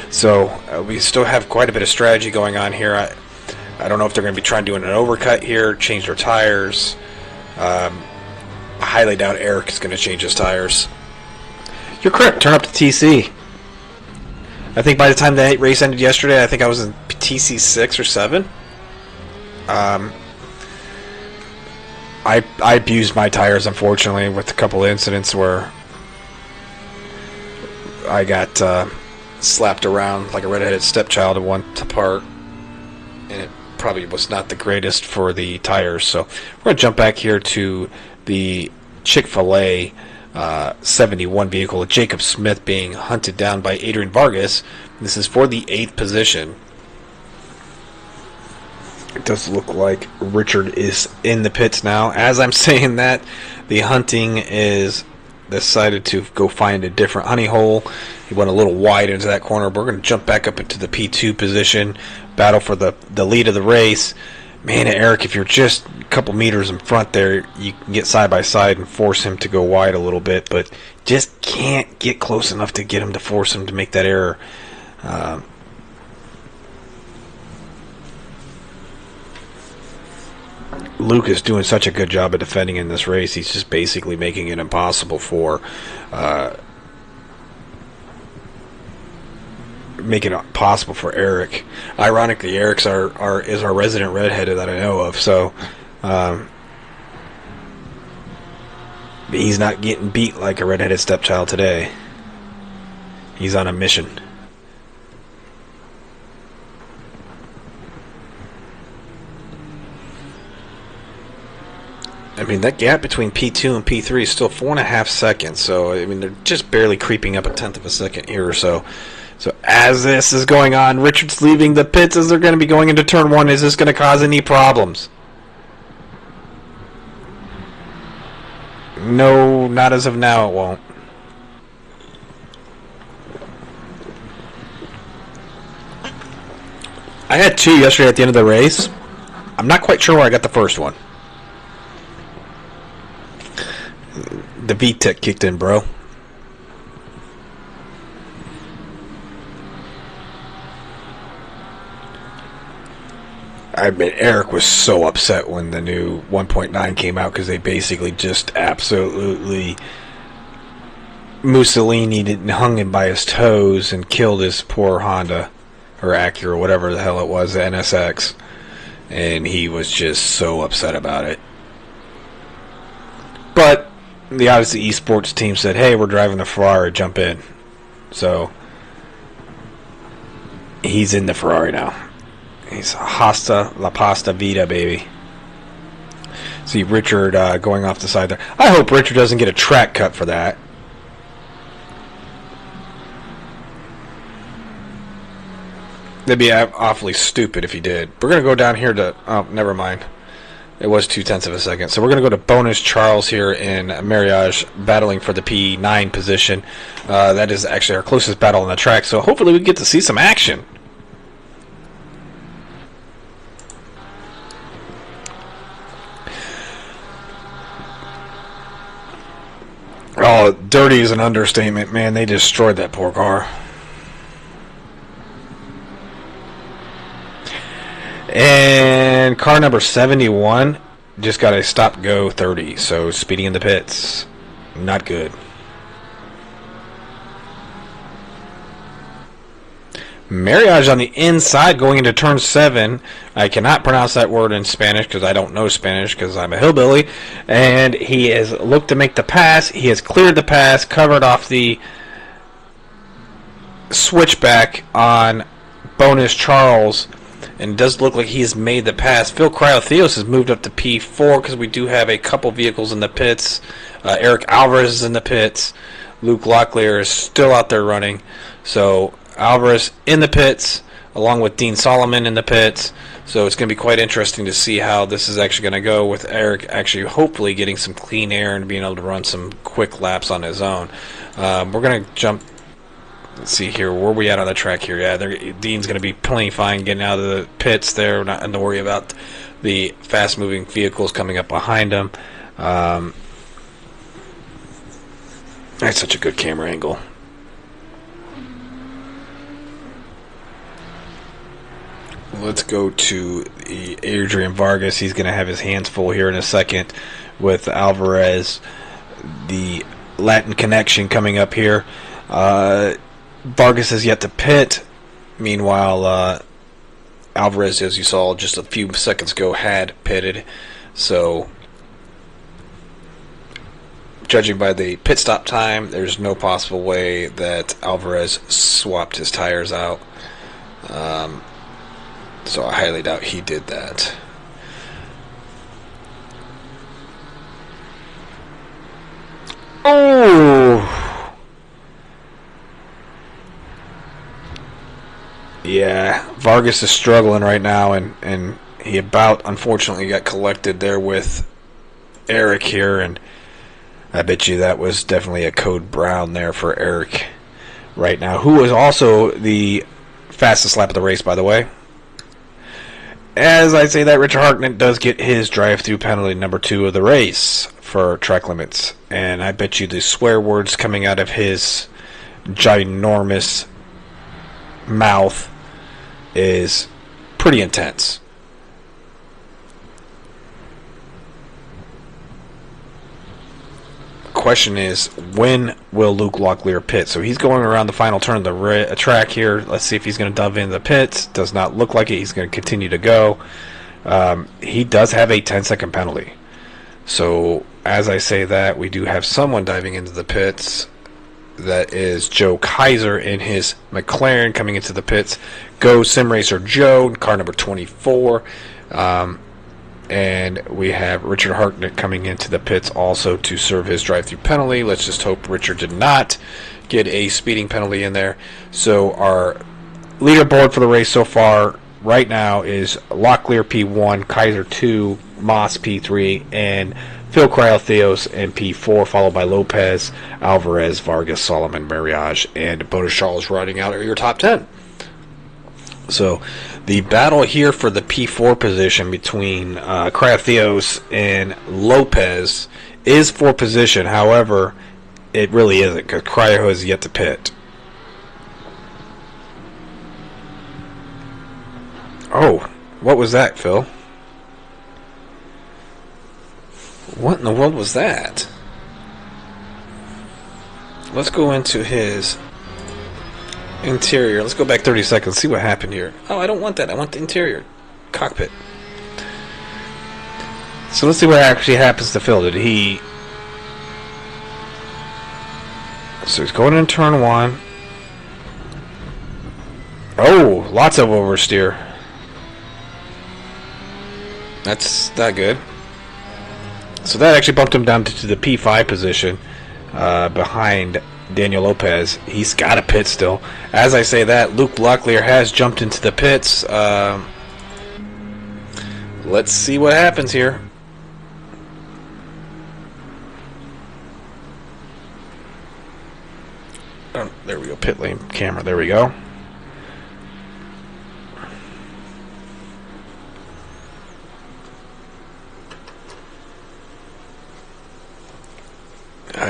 So we still have quite a bit of strategy going on here. I don't know if they're going to be trying to do an overcut here, change their tires. I highly doubt Eric is going to change his tires. You're correct. Turn up to TC. I think by the time the race ended yesterday, I think I was in TC 6 or 7. I abused my tires, unfortunately, with a couple of incidents where I got slapped around like a redheaded stepchild at one part, and it probably was not the greatest for the tires. So we're going to jump back here to the Chick-fil-A 71 vehicle, Jacob Smith being hunted down by Adrian Vargas. This is for the 8th position. It does look like Richard is in the pits now. As I'm saying that, the hunting is decided to go find a different honey hole. He went a little wide into that corner. We're going to jump back up into the P2 position, battle for the lead of the race. Man, Eric, if you're just a couple meters in front there, you can get side by side and force him to go wide a little bit, but just can't get close enough to get him to force him to make that error. Luke is doing such a good job of defending in this race. He's just basically making it impossible for Eric. Ironically, Eric's is our resident redheaded that I know of, so he's not getting beat like a redheaded stepchild today. He's on a mission. I mean, that gap between P2 and P3 is still 4.5 seconds, so I mean, they're just barely creeping up 1/10 of a second here or so. So as this is going on, Richard's leaving the pits as they're going to be going into turn 1. Is this going to cause any problems? No, not as of now it won't. I had 2 yesterday at the end of the race. I'm not quite sure where I got the first one. The VTEC kicked in, bro. I mean, Eric was so upset when the new 1.9 came out because they basically just absolutely Mussolini'd and hung him by his toes and killed his poor Honda or Acura, or whatever the hell it was, the NSX. And he was just so upset about it. But the Odyssey Esports team said, hey, we're driving the Ferrari, jump in. So he's in the Ferrari now. He's hasta la pasta vida, baby. See Richard going off the side there. I hope Richard doesn't get a track cut for that. That'd be awfully stupid if he did. We're going to go down here to... Oh, never mind. It was 0.2 of a second. So we're going to go to Bonus Charles here in Marriage, battling for the P9 position. That is actually our closest battle on the track. So hopefully we get to see some action. Oh, dirty is an understatement, man. They destroyed that poor car. And car number 71 just got a stop-go 30, so speeding in the pits. Not good. Marriage on the inside going into turn 7. I cannot pronounce that word in Spanish because I don't know Spanish because I'm a hillbilly. And he has looked to make the pass. He has cleared the pass, covered off the switchback on Bonus Charles. And it does look like he has made the pass. Phil Cryotheos has moved up to P4 because we do have a couple vehicles in the pits. Eric Alvarez is in the pits. Luke Locklear is still out there running. So Alvarez in the pits, along with Dean Solomon in the pits. So it's going to be quite interesting to see how this is actually going to go with Eric actually hopefully getting some clean air and being able to run some quick laps on his own. We're going to jump. Let's see here. Where are we at on the track here? Yeah, Dean's going to be plenty fine getting out of the pits there. We're not going to worry about the fast-moving vehicles coming up behind him. That's such a good camera angle. Let's go to Adrian Vargas. He's going to have his hands full here in a second with Alvarez. The Latin connection coming up here. Vargas is yet to pit. Meanwhile, Alvarez, as you saw just a few seconds ago, had pitted. So, judging by the pit stop time, there's no possible way that Alvarez swapped his tires out. So I highly doubt he did that. Oh! Yeah, Vargas is struggling right now, and he about, unfortunately, got collected there with Eric here, and I bet you that was definitely a code brown there for Eric right now, who was also the fastest lap of the race, by the way. As I say that, Richard Hartnett does get his drive-through penalty number 2 of the race for track limits. And I bet you the swear words coming out of his ginormous mouth is pretty intense. Question is, when will Luke Locklear pit? So he's going around the final turn of the track here. Let's see if he's going to dove into the pits. Does not look like it. He's going to continue to go. He does have a 10-second penalty. So as I say that, we do have someone diving into the pits. That is Joe Kaiser in his McLaren coming into the pits. Go Sim Racer Joe, car number 24. And we have Richard Hartnett coming into the pits also to serve his drive-through penalty. Let's just hope Richard did not get a speeding penalty in there. So our leaderboard for the race so far right now is Locklear P1, Kaiser 2, Moss P3, and Phil Cryotheos in P4, followed by Lopez, Alvarez, Vargas, Solomon, Mariage, and Bonachal riding out your top 10. So the battle here for the P4 position between Cryotheos and Lopez is for position. However, it really isn't, because Cryo has yet to pit. Oh, what was that, Phil? What in the world was that? Let's go into his interior. Let's go back 30 seconds, see what happened here. Oh, I don't want that. I want the interior cockpit. So let's see what actually happens to Phil. Did he... So he's going in turn 1. Oh, lots of oversteer. That's not good. So that actually bumped him down to the P5 position behind Daniel Lopez. He's got a pit still. As I say that, Luke Locklear has jumped into the pits. Let's see what happens here. Oh, there we go. Pit lane camera. There we go.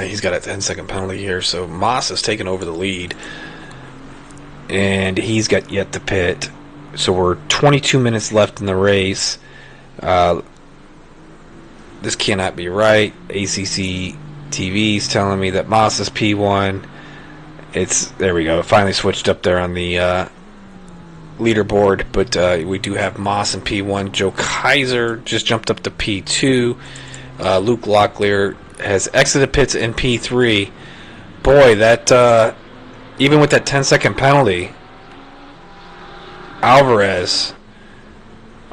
He's got a 10-second penalty here, so Moss has taken over the lead, and he's got yet to pit. So we're 22 minutes left in the race. This cannot be right. ACC TV is telling me that Moss is P1. There we go. It finally switched up there on the leaderboard, but we do have Moss in P1. Joe Kaiser just jumped up to P2. Luke Locklear has exited pits in P3. Boy, that even with that 10-second penalty, Alvarez,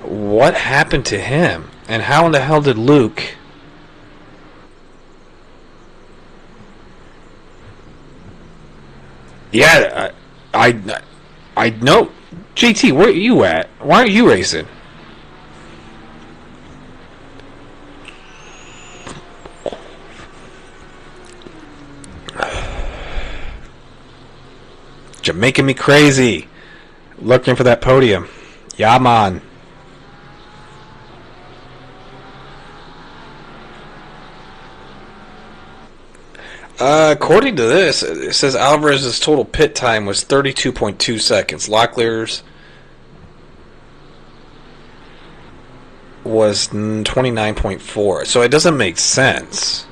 what happened to him? And how in the hell did Luke... Yeah, I know. JT, where are you at? Why aren't you racing? You're making me crazy. Looking for that podium. Yeah, man. According to this, it says Alvarez's total pit time was 32.2 seconds. Locklear's was 29.4. So it doesn't make sense.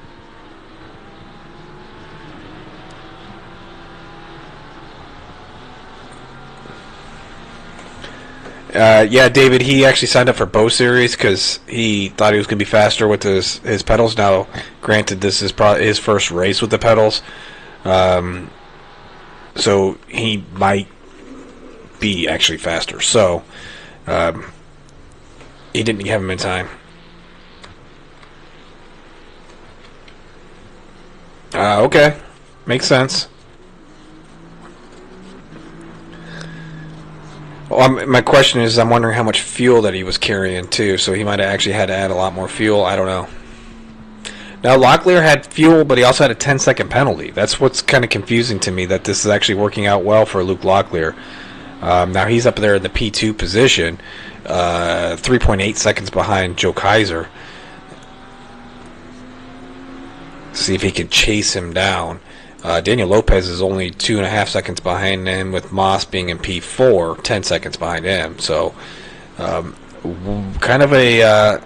Yeah, David, he actually signed up for Bow Series because he thought he was going to be faster with his pedals. Now, granted, this is probably his first race with the pedals, so he might be actually faster. So, he didn't have him in time. Okay, makes sense. Well, my question is, I'm wondering how much fuel that he was carrying too. So he might have actually had to add a lot more fuel. I don't know. Now Locklear had fuel, but he also had a 10-second penalty. That's what's kind of confusing to me. That this is actually working out well for Luke Locklear. Now he's up there in the P2 position, 3.8 seconds behind Joe Kaiser. See if he can chase him down. Daniel Lopez is only 2.5 seconds behind him, with Moss being in P4, 10 seconds behind him. So, kind of a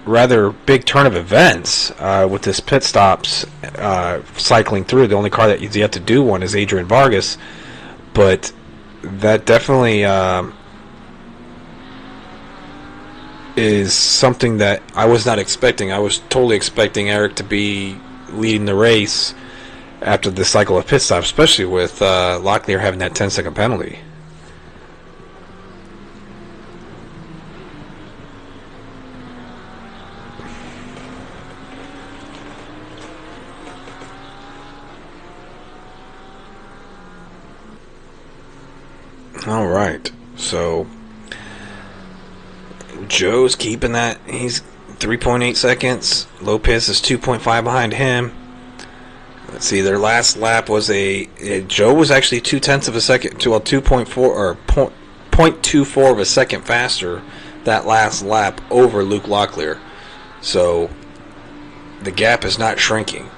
rather big turn of events with this pit stops cycling through. The only car that he's yet to do one is Adrian Vargas, but that definitely is something that I was not expecting. I was totally expecting Eric to be leading the race after the cycle of pit stops, especially with Locklear having that 10-second penalty. All right, so Joe's keeping that. He's 3.8 seconds. Lopez is 2.5 behind him. Let's see, their last lap was Joe was actually 0.2 of a second, 2.4 or 0.24 of a second faster that last lap over Luke Locklear. So the gap is not shrinking.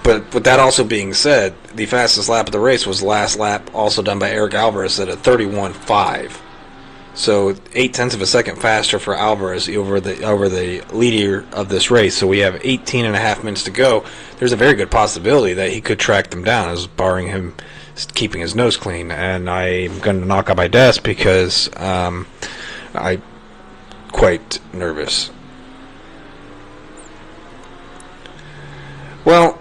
But with that also being said, the fastest lap of the race was the last lap, also done by Eric Alvarez at a 31.5. So 0.8 of a second faster for Alvarez over the leader of this race. So we have 18.5 minutes to go. There's a very good possibility that he could track them down, as barring him keeping his nose clean. And I'm going to knock on my desk because I'm quite nervous. Well,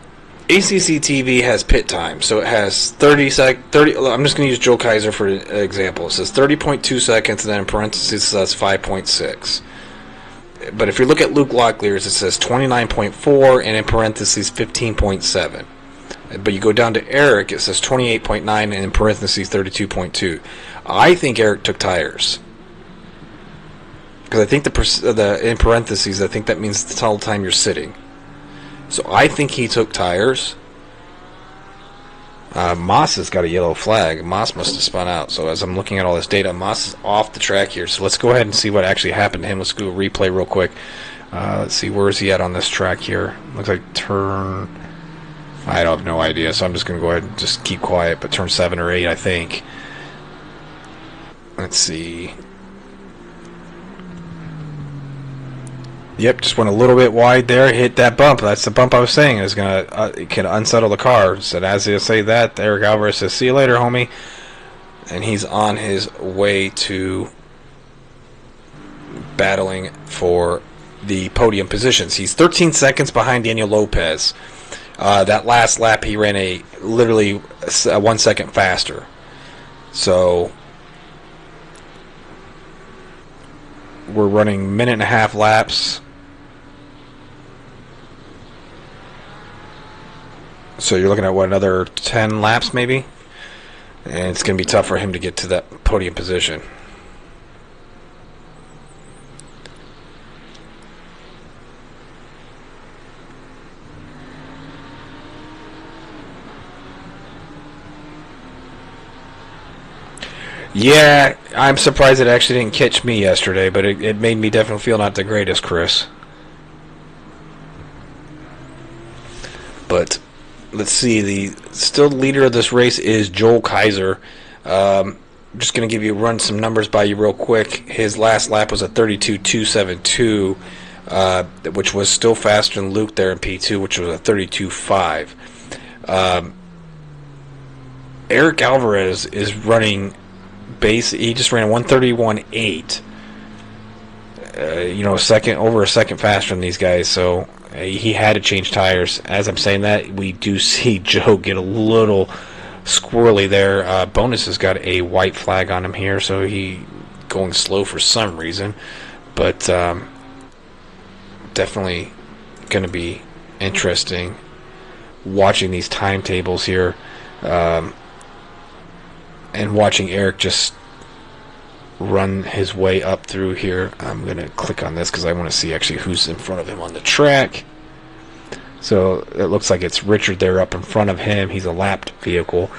ACC TV has pit time, so it has 30. I'm just going to use Joe Kaiser for an example. It says 30.2 seconds, and then in parentheses it says 5.6. But if you look at Luke Locklear's, it says 29.4, and in parentheses 15.7. But you go down to Eric, it says 28.9, and in parentheses 32.2. I think Eric took tires. Because I think the in parentheses, I think that means the total time you're sitting. So I think he took tires. Moss has got a yellow flag. Moss must have spun out. So as I'm looking at all this data, Moss is off the track here. So let's go ahead and see what actually happened to him. Let's do a replay real quick. Let's see, where is he at on this track here? Looks like turn... I don't have no idea, so I'm just going to go ahead and just keep quiet. But turn 7 or 8, I think. Let's see... Yep, just went a little bit wide there, hit that bump. That's the bump I was saying. It can unsettle the car. So as they say that, Eric Alvarez says, "See you later, homie," and he's on his way to battling for the podium positions. He's 13 seconds behind Daniel Lopez. That last lap, he ran literally 1 second faster. So we're running minute and a half laps. So you're looking at, what, another 10 laps maybe? And it's going to be tough for him to get to that podium position. Yeah, I'm surprised it actually didn't catch me yesterday, but it made me definitely feel not the greatest, Chris. But let's see, the leader of this race is Joel Kaiser. I'm just going to give you run some numbers by you real quick. His last lap was a 32.272, which was still faster than Luke there in P2, which was a 32.5. Eric Alvarez is running base. He just ran a 131.8. Over a second faster than these guys. So he had to change tires. As I'm saying that, we do see Joe get a little squirrely there. Bonus has got a white flag on him here, so he going slow for some reason. But definitely going to be interesting watching these timetables here, and watching Eric just run his way up through here. I'm going to click on this because I want to see actually who's in front of him on the track. So it looks like it's Richard there up in front of him. He's a lapped vehicle.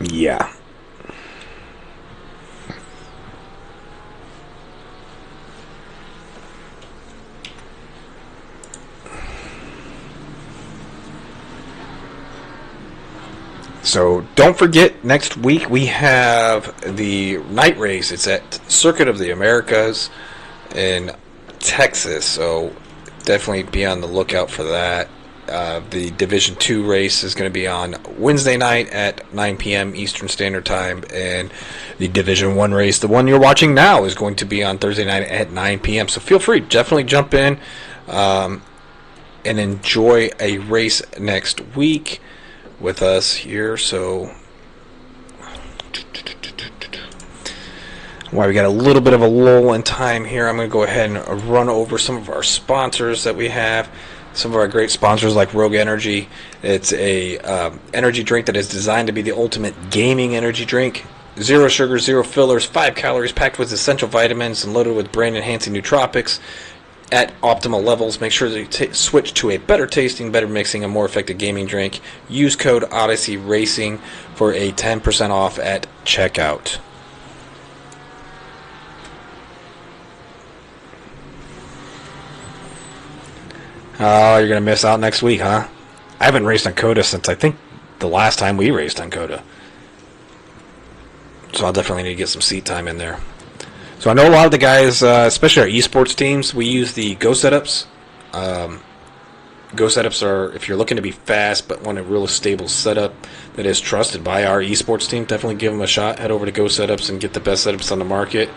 Yeah. So don't forget, next week we have the night race. It's at Circuit of the Americas in Texas, so definitely be on the lookout for that. The Division 2 race is going to be on Wednesday night at 9 p.m. Eastern Standard Time, and the Division 1 race, the one you're watching now, is going to be on Thursday night at 9 p.m. So feel free, definitely jump in and enjoy a race next week with us here. So while we got a little bit of a lull in time here, I'm going to go ahead and run over some of our sponsors that we have. Some of our great sponsors like Rogue Energy. It's a energy drink that is designed to be the ultimate gaming energy drink. 0 sugar, 0 fillers, 5 calories, packed with essential vitamins and loaded with brain-enhancing nootropics at optimal levels. Make sure that you switch to a better tasting, better mixing, and more effective gaming drink. Use code Odyssey Racing for a 10% off at checkout. Oh, you're going to miss out next week, huh? I haven't raced on COTA since I think the last time we raced on COTA. So I'll definitely need to get some seat time in there. So I know a lot of the guys, especially our esports teams, we use the Go setups. Go setups are, if you're looking to be fast but want a real stable setup that is trusted by our esports team, definitely give them a shot. Head over to Go setups and get the best setups on the market.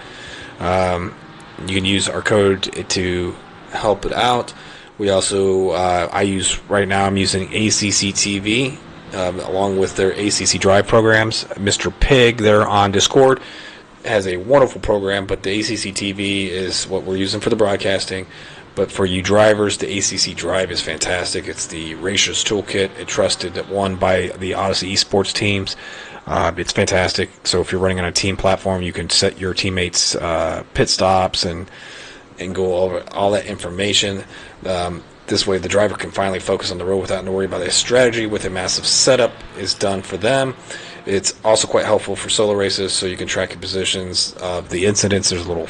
You can use our code to help it out. We also, I'm using ACC TV along with their ACC Drive programs. Mr. Pig, they're on Discord, has a wonderful program, but the ACC TV is what we're using for the broadcasting. But for you drivers, the ACC Drive is fantastic. It's the Racers Toolkit. It's trusted, won by the Odyssey esports teams. It's fantastic. So if you're running on a team platform, you can set your teammates' pit stops and go over all that information. This way the driver can finally focus on the road without having to worry about their strategy with a massive setup is done for them. It's also quite helpful for solo races, so you can track your positions of the incidents. There's a little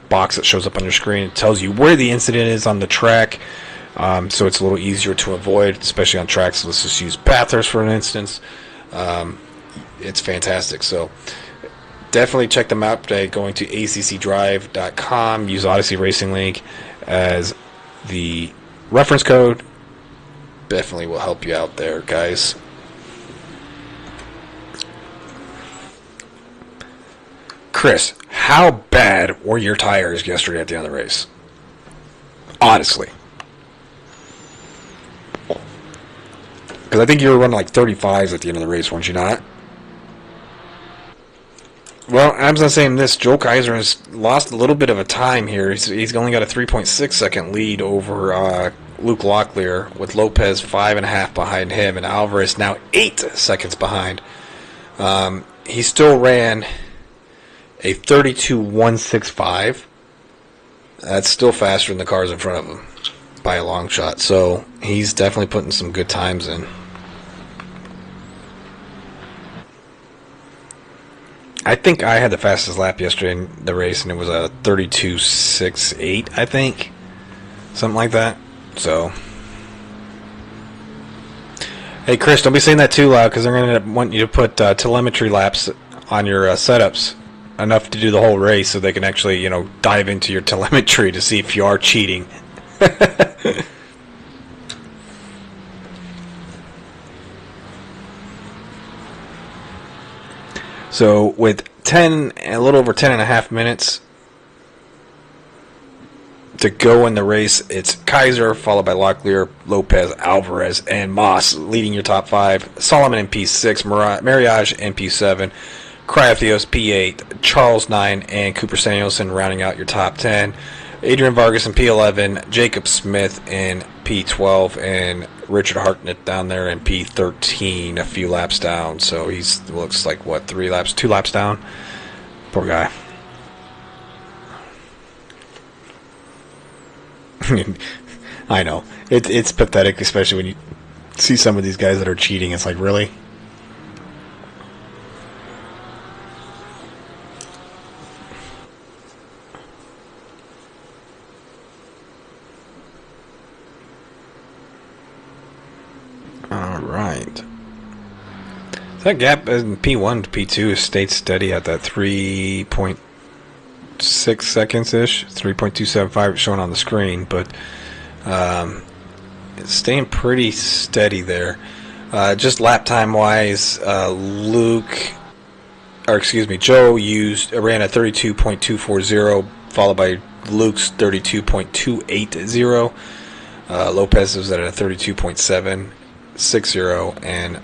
box that shows up on your screen. It tells you where the incident is on the track, so it's a little easier to avoid, especially on tracks. Let's just use Bathurst for an instance. It's fantastic. So definitely check them out by going to accdrive.com. Use Odyssey Racing League as the reference code. Definitely will help you out there, guys. Chris, how bad were your tires yesterday at the end of the race? Honestly. Because I think you were running like 35s at the end of the race, weren't you not? Well, I'm not saying this. Joel Kaiser has lost a little bit of a time here. He's only got a 3.6 second lead over Luke Locklear, with Lopez 5.5 behind him, and Alvarez now 8 seconds behind. He still ran a 32.165. That's still faster than the cars in front of him by a long shot. So he's definitely putting some good times in. I think I had the fastest lap yesterday in the race, and it was a 32.68, I think. Something like that. So, hey, Chris, don't be saying that too loud, because they're going to want you to put telemetry laps on your setups. Enough to do the whole race, so they can actually, dive into your telemetry to see if you are cheating. So with a little over 10.5 minutes to go in the race, it's Kaiser, followed by Locklear, Lopez, Alvarez, and Moss leading your top 5. Solomon in P6, Mariage in P7, Cryatheos P8, Charles 9, and Cooper Samuelson rounding out your top 10. Adrian Vargas in P11, Jacob Smith in P12, and Richard Hartnett down there in P13, a few laps down. So he's looks like what, 2 laps down. Poor guy. I know it's pathetic, especially when you see some of these guys that are cheating. It's like, really. All right. That gap in P1 to P2 stayed steady at that 3.6 seconds ish, 3.275 showing on the screen, but it's staying pretty steady there. Just lap time wise, Joe ran a 32.240, followed by Luke's 32.280. Lopez was at a 32.760, and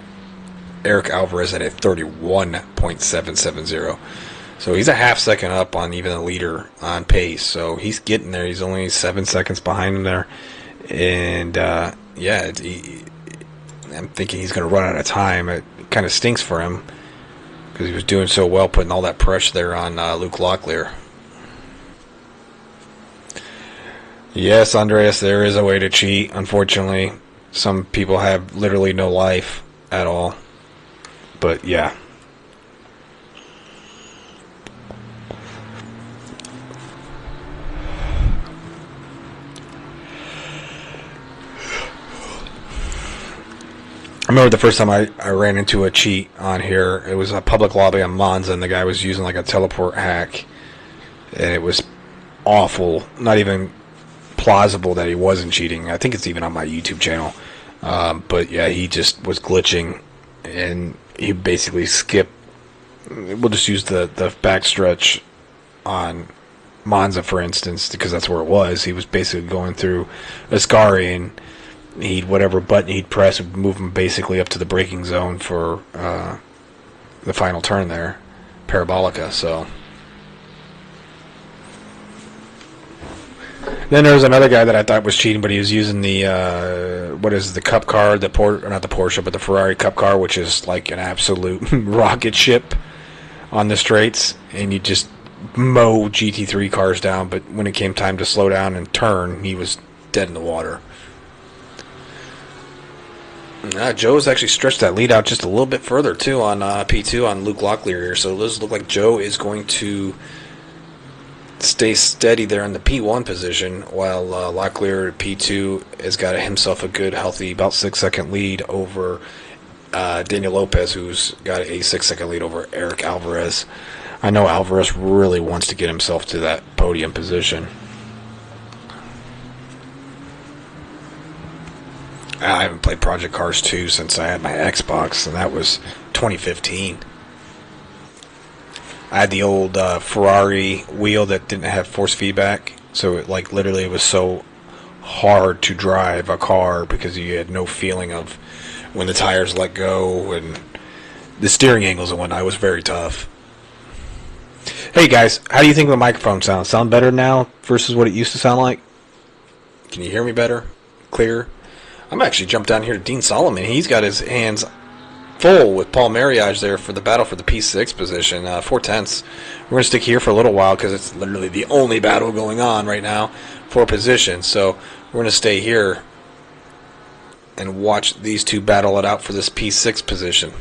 Eric Alvarez at a 31.770. So he's a half second up on even the leader on pace. So he's getting there. He's only 7 seconds behind him there. And, I'm thinking he's going to run out of time. It kind of stinks for him because he was doing so well, putting all that pressure there on Luke Locklear. Yes, Andreas, there is a way to cheat, unfortunately. Some people have literally no life at all. But, yeah. I remember the first time I ran into a cheat on here. It was a public lobby on Monza, and the guy was using like a teleport hack. And it was awful. Not even plausible that he wasn't cheating. I think it's even on my YouTube channel. But yeah, he just was glitching, and he basically skipped. We'll just use the backstretch on Monza, for instance, because that's where it was. He was basically going through Ascari, and whatever button he'd press would move him basically up to the braking zone for the final turn there, Parabolica. So then there was another guy that I thought was cheating, but he was using the the Cup car, not the Porsche, but the Ferrari Cup car, which is like an absolute rocket ship on the straights, and you just mow GT3 cars down. But when it came time to slow down and turn, he was dead in the water. Joe's actually stretched that lead out just a little bit further, too, on P2 on Luke Locklear here. So it does look like Joe is going to stay steady there in the P1 position, while Locklear P2 has got himself a good, healthy, about 6-second lead over Daniel Lopez, who's got a 6-second lead over Eric Alvarez. I know Alvarez really wants to get himself to that podium position. I haven't played Project Cars 2 since I had my Xbox, and that was 2015. I had the old Ferrari wheel that didn't have force feedback, so it literally was so hard to drive a car because you had no feeling of when the tires let go, and the steering angles and whatnot. It was very tough. Hey guys, how do you think the microphone sounds? Sound better now versus what it used to sound like? Can you hear me better? Clearer? I'm actually jumped down here to Dean Solomon. He's got his hands full with Paul Mariage there for the battle for the P6 position, 4/10. We're going to stick here for a little while because it's literally the only battle going on right now for position. So we're going to stay here and watch these two battle it out for this P6 position.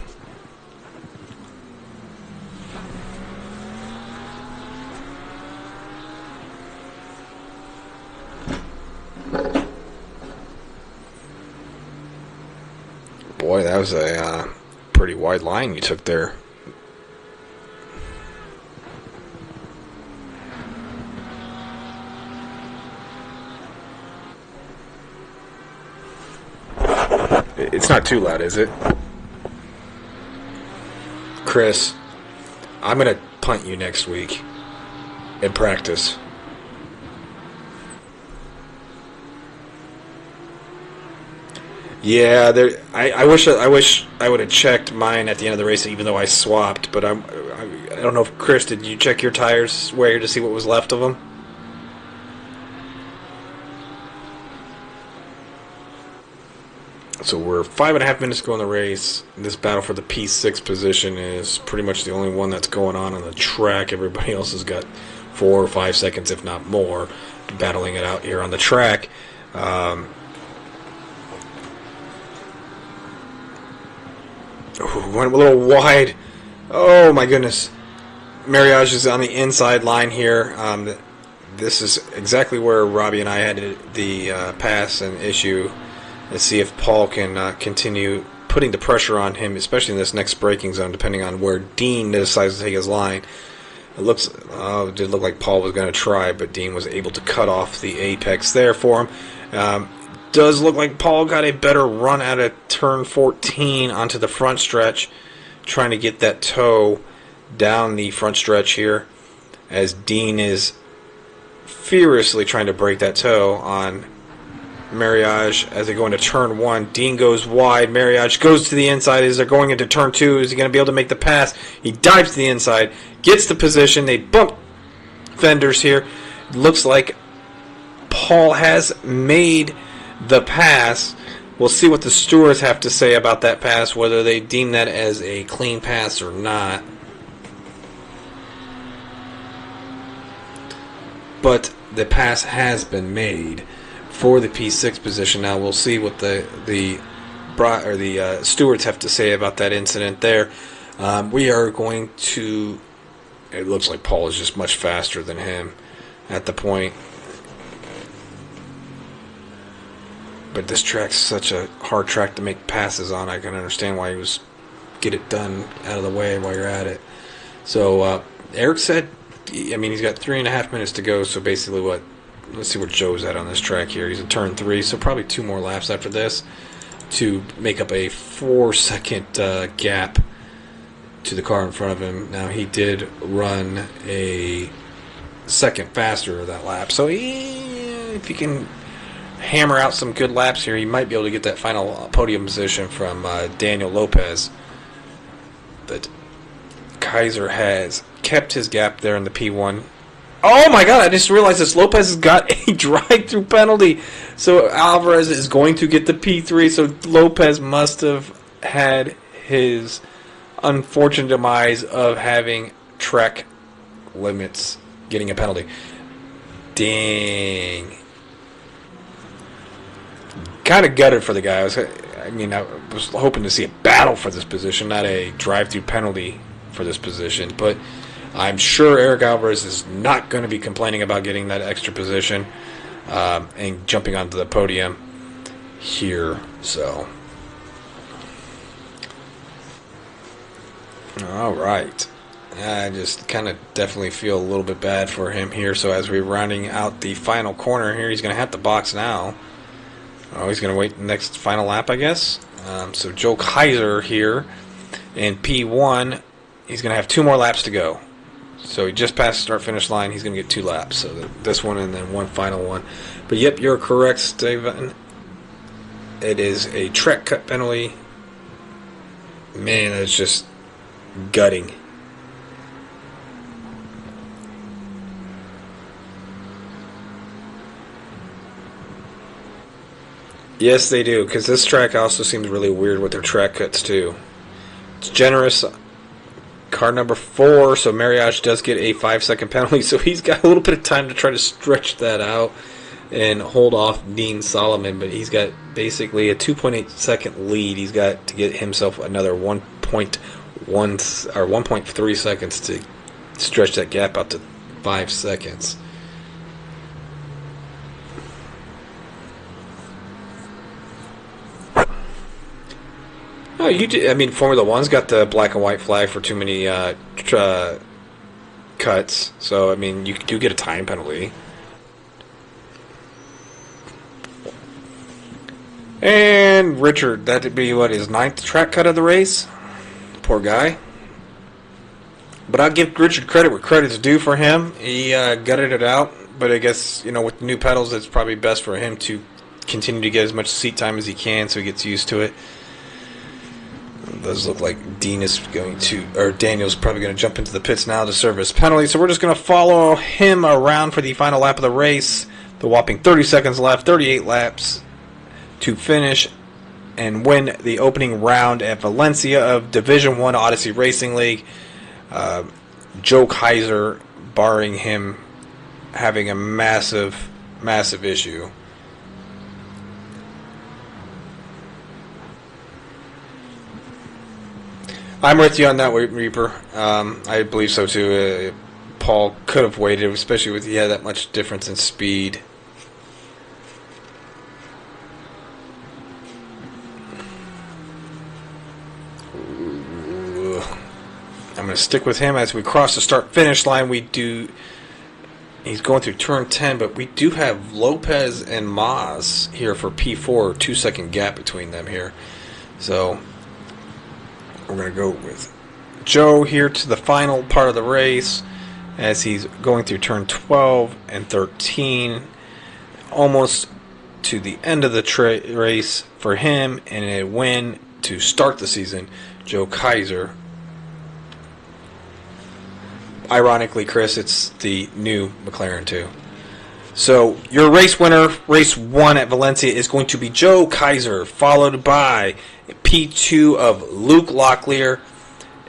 Boy, that was a pretty wide line you took there. It's not too loud, is it? Chris, I'm going to punt you next week in practice. Yeah, I wish I would have checked mine at the end of the race, even though I swapped. But I don't know if Chris, did you check your tires wear to see what was left of them? So we're 5.5 minutes to go in the race. This battle for the P6 position is pretty much the only one that's going on the track. Everybody else has got 4 or 5 seconds, if not more, battling it out here on the track. Went a little wide. Oh my goodness. Mariage is on the inside line here. This is exactly where Robbie and I had the pass and issue. Let's see if Paul can continue putting the pressure on him, especially in this next braking zone, depending on where Dean decides to take his line. It did look like Paul was going to try, but Dean was able to cut off the apex there for him. Does look like Paul got a better run out of turn 14 onto the front stretch, trying to get that toe down the front stretch here, as Dean is furiously trying to break that toe on Mariage as they go into turn 1. Dean goes wide. Mariage goes to the inside as they're going into turn 2. Is he going to be able to make the pass? He dives to the inside, gets the position. They bump fenders here. Looks like Paul has made the pass. We'll see what the stewards have to say about that pass, whether they deem that as a clean pass or not. But the pass has been made for the P6 position. Now we'll see what the stewards have to say about that incident there. We are going to... It looks like Paul is just much faster than him at the point. But this track's such a hard track to make passes on. I can understand why he was get it done out of the way while you're at it. So Eric said, he's got 3.5 minutes to go. So basically, let's see where Joe's at on this track here. He's in turn 3, so probably 2 more laps after this to make up a 4-second gap to the car in front of him. Now he did run a second faster that lap, so if he can hammer out some good laps here, he might be able to get that final podium position from Daniel Lopez. But Kaiser has kept his gap there in the P1. Oh my god, I just realized this. Lopez has got a drive-through penalty. So Alvarez is going to get the P3. So Lopez must have had his unfortunate demise of having track limits getting a penalty. Dang. Kind of gutted for the guy. I was hoping to see a battle for this position, not a drive-through penalty for this position. But I'm sure Eric Alvarez is not going to be complaining about getting that extra position and jumping onto the podium here. So, all right. I just kind of definitely feel a little bit bad for him here. So as we're rounding out the final corner here, he's going to have to box now. Oh, he's going to wait the next final lap, I guess. So Joe Kaiser here in P1. He's going to have 2 more laps to go. So he just passed the start-finish line. He's going to get 2 laps. So this one and then one final one. But yep, you're correct, Steven. It is a track cut penalty. Man, that's just gutting. Yes, they do, because this track also seems really weird with their track cuts, too. It's generous. Car number 4, so Mariage does get a 5-second penalty, so he's got a little bit of time to try to stretch that out and hold off Dean Solomon, but he's got basically a 2.8-second lead. He's got to get himself another 1.3 seconds to stretch that gap out to 5 seconds. Oh, Formula One's got the black and white flag for too many cuts. So, you do get a time penalty. And Richard, that'd be his 9th track cut of the race. Poor guy. But I'll give Richard credit where credit's due for him. He gutted it out, but I guess, with the new pedals, it's probably best for him to continue to get as much seat time as he can so he gets used to it. It does look like Daniel's probably going to jump into the pits now to serve his penalty. So we're just going to follow him around for the final lap of the race. The whopping 30 seconds left, 38 laps to finish and win the opening round at Valencia of Division 1 Odyssey Racing League. Joe Kaiser, barring him having a massive, massive issue. I'm with you on that, Reaper. I believe so too. Paul could have waited, especially with he had that much difference in speed. I'm going to stick with him as we cross the start-finish line. He's going through turn 10, but we do have Lopez and Maz here for P4, 2-second gap between them here. So we're going to go with Joe here to the final part of the race as he's going through turn 12 and 13, almost to the end of the race for him, and a win to start the season, Joe Kaiser. Ironically, Chris, it's the new McLaren 2. So your race winner, race 1 at Valencia, is going to be Joe Kaiser, followed by P2 of Luke Locklear,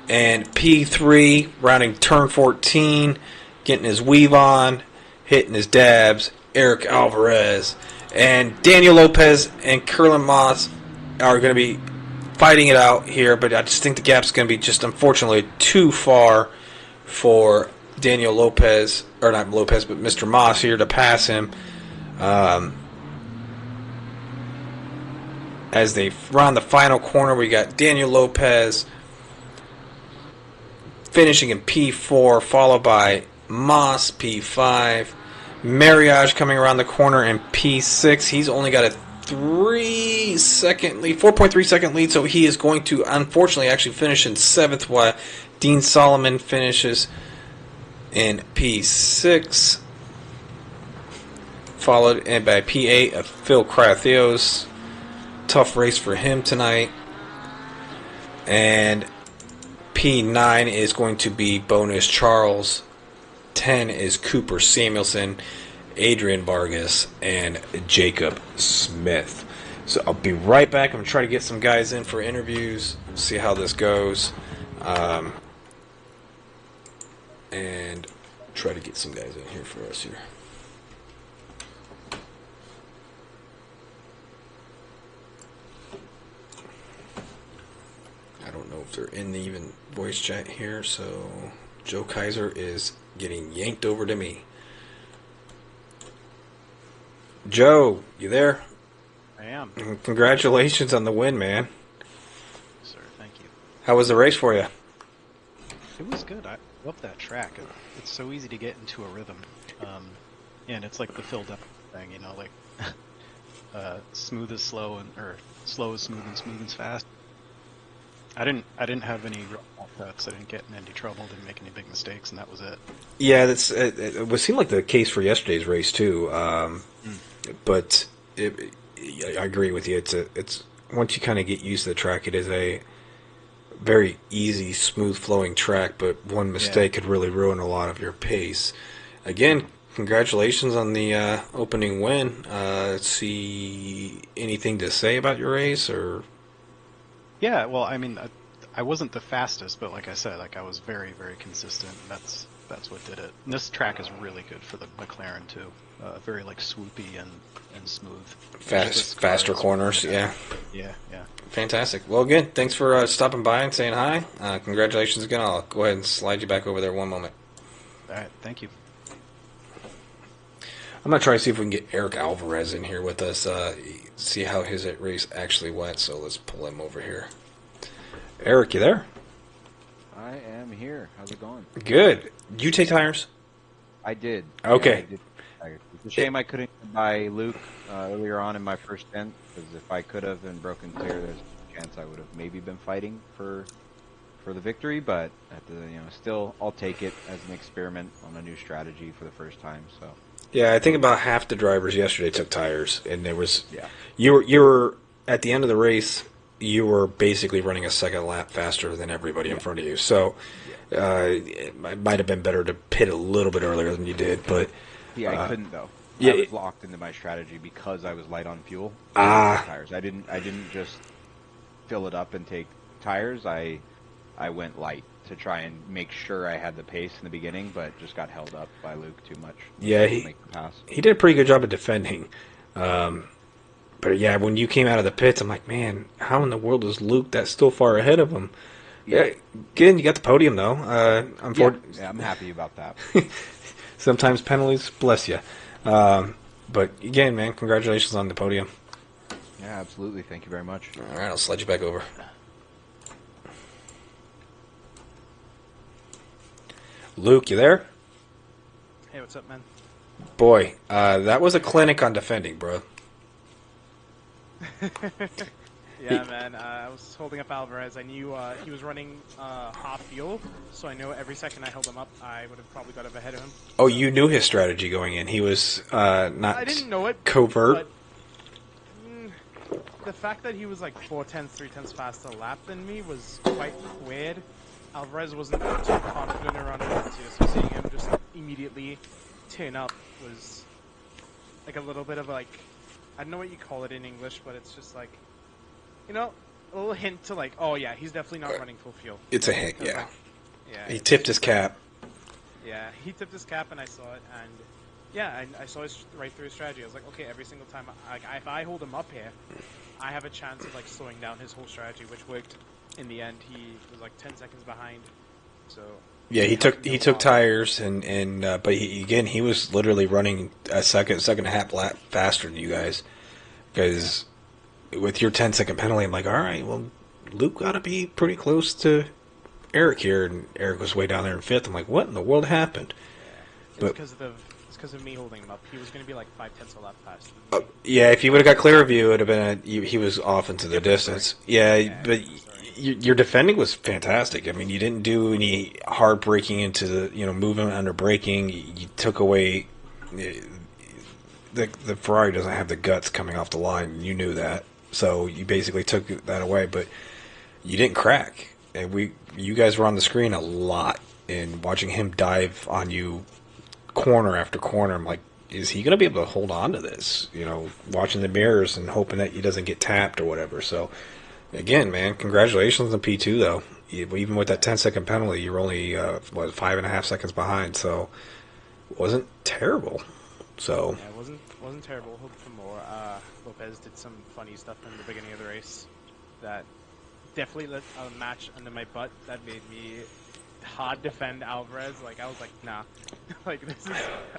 and P3, rounding turn 14, getting his weave on, hitting his dabs, Eric Alvarez. And Daniel Lopez and Curlin Moss are going to be fighting it out here, but I just think the gap's going to be just unfortunately too far for Daniel Lopez, or not Lopez, but Mr. Moss here to pass him. As they round the final corner, we got Daniel Lopez finishing in P4, followed by Moss, P5. Mariage coming around the corner in P6. He's only got a 4.3 second lead, so he is going to unfortunately actually finish in 7th, while Dean Solomon finishes in P6, followed by P8 of Phil Crathios. Tough race for him tonight. And P9 is going to be Bonus Charles. 10 is Cooper Samuelson, Adrian Vargas, and Jacob Smith. So I'll be right back. I'm going to try to get some guys in for interviews, see how this goes. And try to get some guys in here for us here. I don't know if they're in the even voice chat here, so Joe Kaiser is getting yanked over to me. Joe, you there? I am. Congratulations on the win, man. Sir, thank you. How was the race for you? It was good. I love that track. It's so easy to get into a rhythm. And it's like the Phil Dunn thing, like smooth is slow, or slow is smooth and smooth is fast. I didn't have any real cuts. I didn't get in any trouble. Didn't make any big mistakes, and that was it. Yeah, it would seem like the case for yesterday's race too. But I agree with you. It's once you kind of get used to the track, it is a very easy, smooth flowing track. But one mistake could really ruin a lot of your pace. Again, congratulations on the opening win. See anything to say about your race or? Yeah, well, I mean, I wasn't the fastest, but like I said, I was very, very consistent. That's what did it. And this track is really good for the McLaren too. Very swoopy and smooth. Faster corners, yeah. Yeah. Fantastic. Well, again, thanks for stopping by and saying hi. Congratulations again. I'll go ahead and slide you back over there one moment. All right, thank you. I'm going to try to see if we can get Eric Alvarez in here with us, see how his race actually went. So let's pull him over here. Eric, you there? I am here. How's it going? Good. Did you take tires? I did. Okay. Yeah, I did. It's a shame I couldn't buy Luke earlier on in my first stint, because if I could have and broken clear, there's a chance I would have maybe been fighting for for the victory, but at the still I'll take it as an experiment on a new strategy for the first time. So Yeah, I think about half the drivers yesterday took tires, and there was yeah, you were at the end of the race. You were basically running a second lap faster than everybody in front of you. So it might have been better to pit a little bit earlier than you did, but I couldn't though. yeah, I was locked into my strategy because I was light on fuel. Tires. I didn't just fill it up and take tires. I went light to try and make sure I had the pace in the beginning, but just got held up by Luke too much. Yeah, to make the pass. He did a pretty good job of defending. But yeah, when you came out of the pits, I'm like, man, how in the world is Luke that still far ahead of him? Yeah, again, you got the podium though. Yeah, I'm happy about that. Sometimes penalties, bless you. But again, man, congratulations on the podium. Yeah, absolutely. Thank you very much. All right, I'll slide you back over. Luke, you there? Hey, what's up, man? Boy, that was a clinic on defending, bro. Yeah, man. I was holding up Alvarez. I knew he was running half fuel, so I know every second I held him up, I would have probably got up ahead of him. Oh, you knew his strategy going in. He was not I didn't know it. covert. But, the fact that he was like 4/10, 3/10 faster lap than me was quite weird. Alvarez wasn't too confident around Valencia, so seeing him just immediately turn up was like a little bit of like, I don't know what you call it in English, but it's just like, a little hint to like, oh yeah, he's definitely not running full fuel. It's a hint, yeah. Like, yeah. He tipped his cap. Yeah, he tipped his cap and I saw it, and yeah, I saw his right through his strategy. I was like, okay, every single time, if I hold him up here, I have a chance of like slowing down his whole strategy, which worked. In the end, he was like 10 seconds behind. So Yeah, he took tires but he was literally running a second and a half lap faster than you guys, because with your 10-second penalty, I'm like, all right, well, Luke got to be pretty close to Eric here, and Eric was way down there in fifth. I'm like, what in the world happened? Yeah, it's because of me holding him up. He was going to be like 5/10 a lap faster. Yeah, if he would have got clear of you, it would have been he was off into the distance. Yeah, but your defending was fantastic. I mean, you didn't do any hard braking into the movement under braking. You took away the Ferrari doesn't have the guts coming off the line. You knew that, so you basically took that away. But you didn't crack, and you guys were on the screen a lot, and watching him dive on you corner after corner. I'm like, is he going to be able to hold on to this? Watching the mirrors and hoping that he doesn't get tapped or whatever. So. Again, man, congratulations on P2, though. Even with that 10-second penalty, you're only, 5.5 seconds behind, so it wasn't terrible. So Yeah, it wasn't terrible. Hoped for more. Lopez did some funny stuff in the beginning of the race that definitely let a match under my butt. That made me hard defend Alvarez. Like, I was like, nah. Like,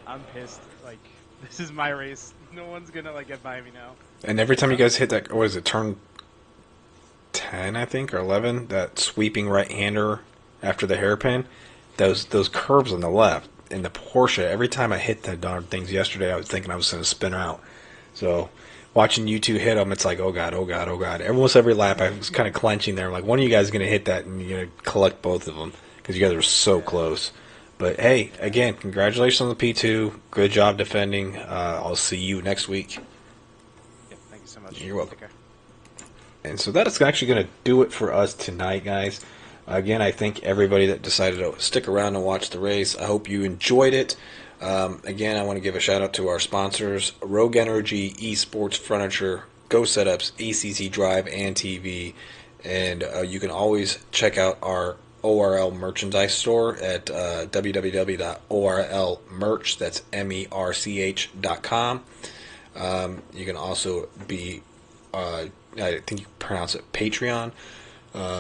I'm pissed. Like, this is my race. No one's gonna, like, get by me now. And every time you guys hit that, what is it, turn 10, I think, or 11, that sweeping right-hander after the hairpin, those curves on the left in the Porsche, every time I hit the darn things yesterday, I was thinking I was going to spin out. So watching you two hit them, it's like, oh God, oh God, oh God. Almost every lap I was kind of clenching there. Like, one of you guys is going to hit that and you're going to collect both of them because you guys were so close. But hey, again, congratulations on the P2. Good job defending. I'll see you next week. Yep, thank you so much. You're welcome. Take care. And so that is actually going to do it for us tonight, guys. Again, I thank everybody that decided to stick around and watch the race. I hope you enjoyed it. Again, I want to give a shout out to our sponsors, Rogue Energy, Esports Furniture, Go Setups, ACC Drive, and TV. And you can always check out our ORL merchandise store at www.orlmerch, that's merch.com. You can also be... I think you pronounce it Patreon.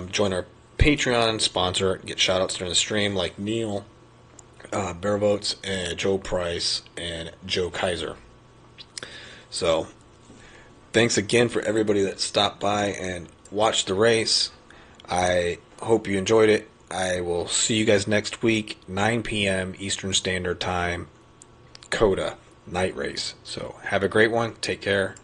Join our Patreon sponsor, get shout outs during the stream like Neil, Bear Votes, and Joe Price, and Joe Kaiser. So, thanks again for everybody that stopped by and watched the race. I hope you enjoyed it. I will see you guys next week, 9 p.m. Eastern Standard Time, CODA, night race. So, have a great one. Take care.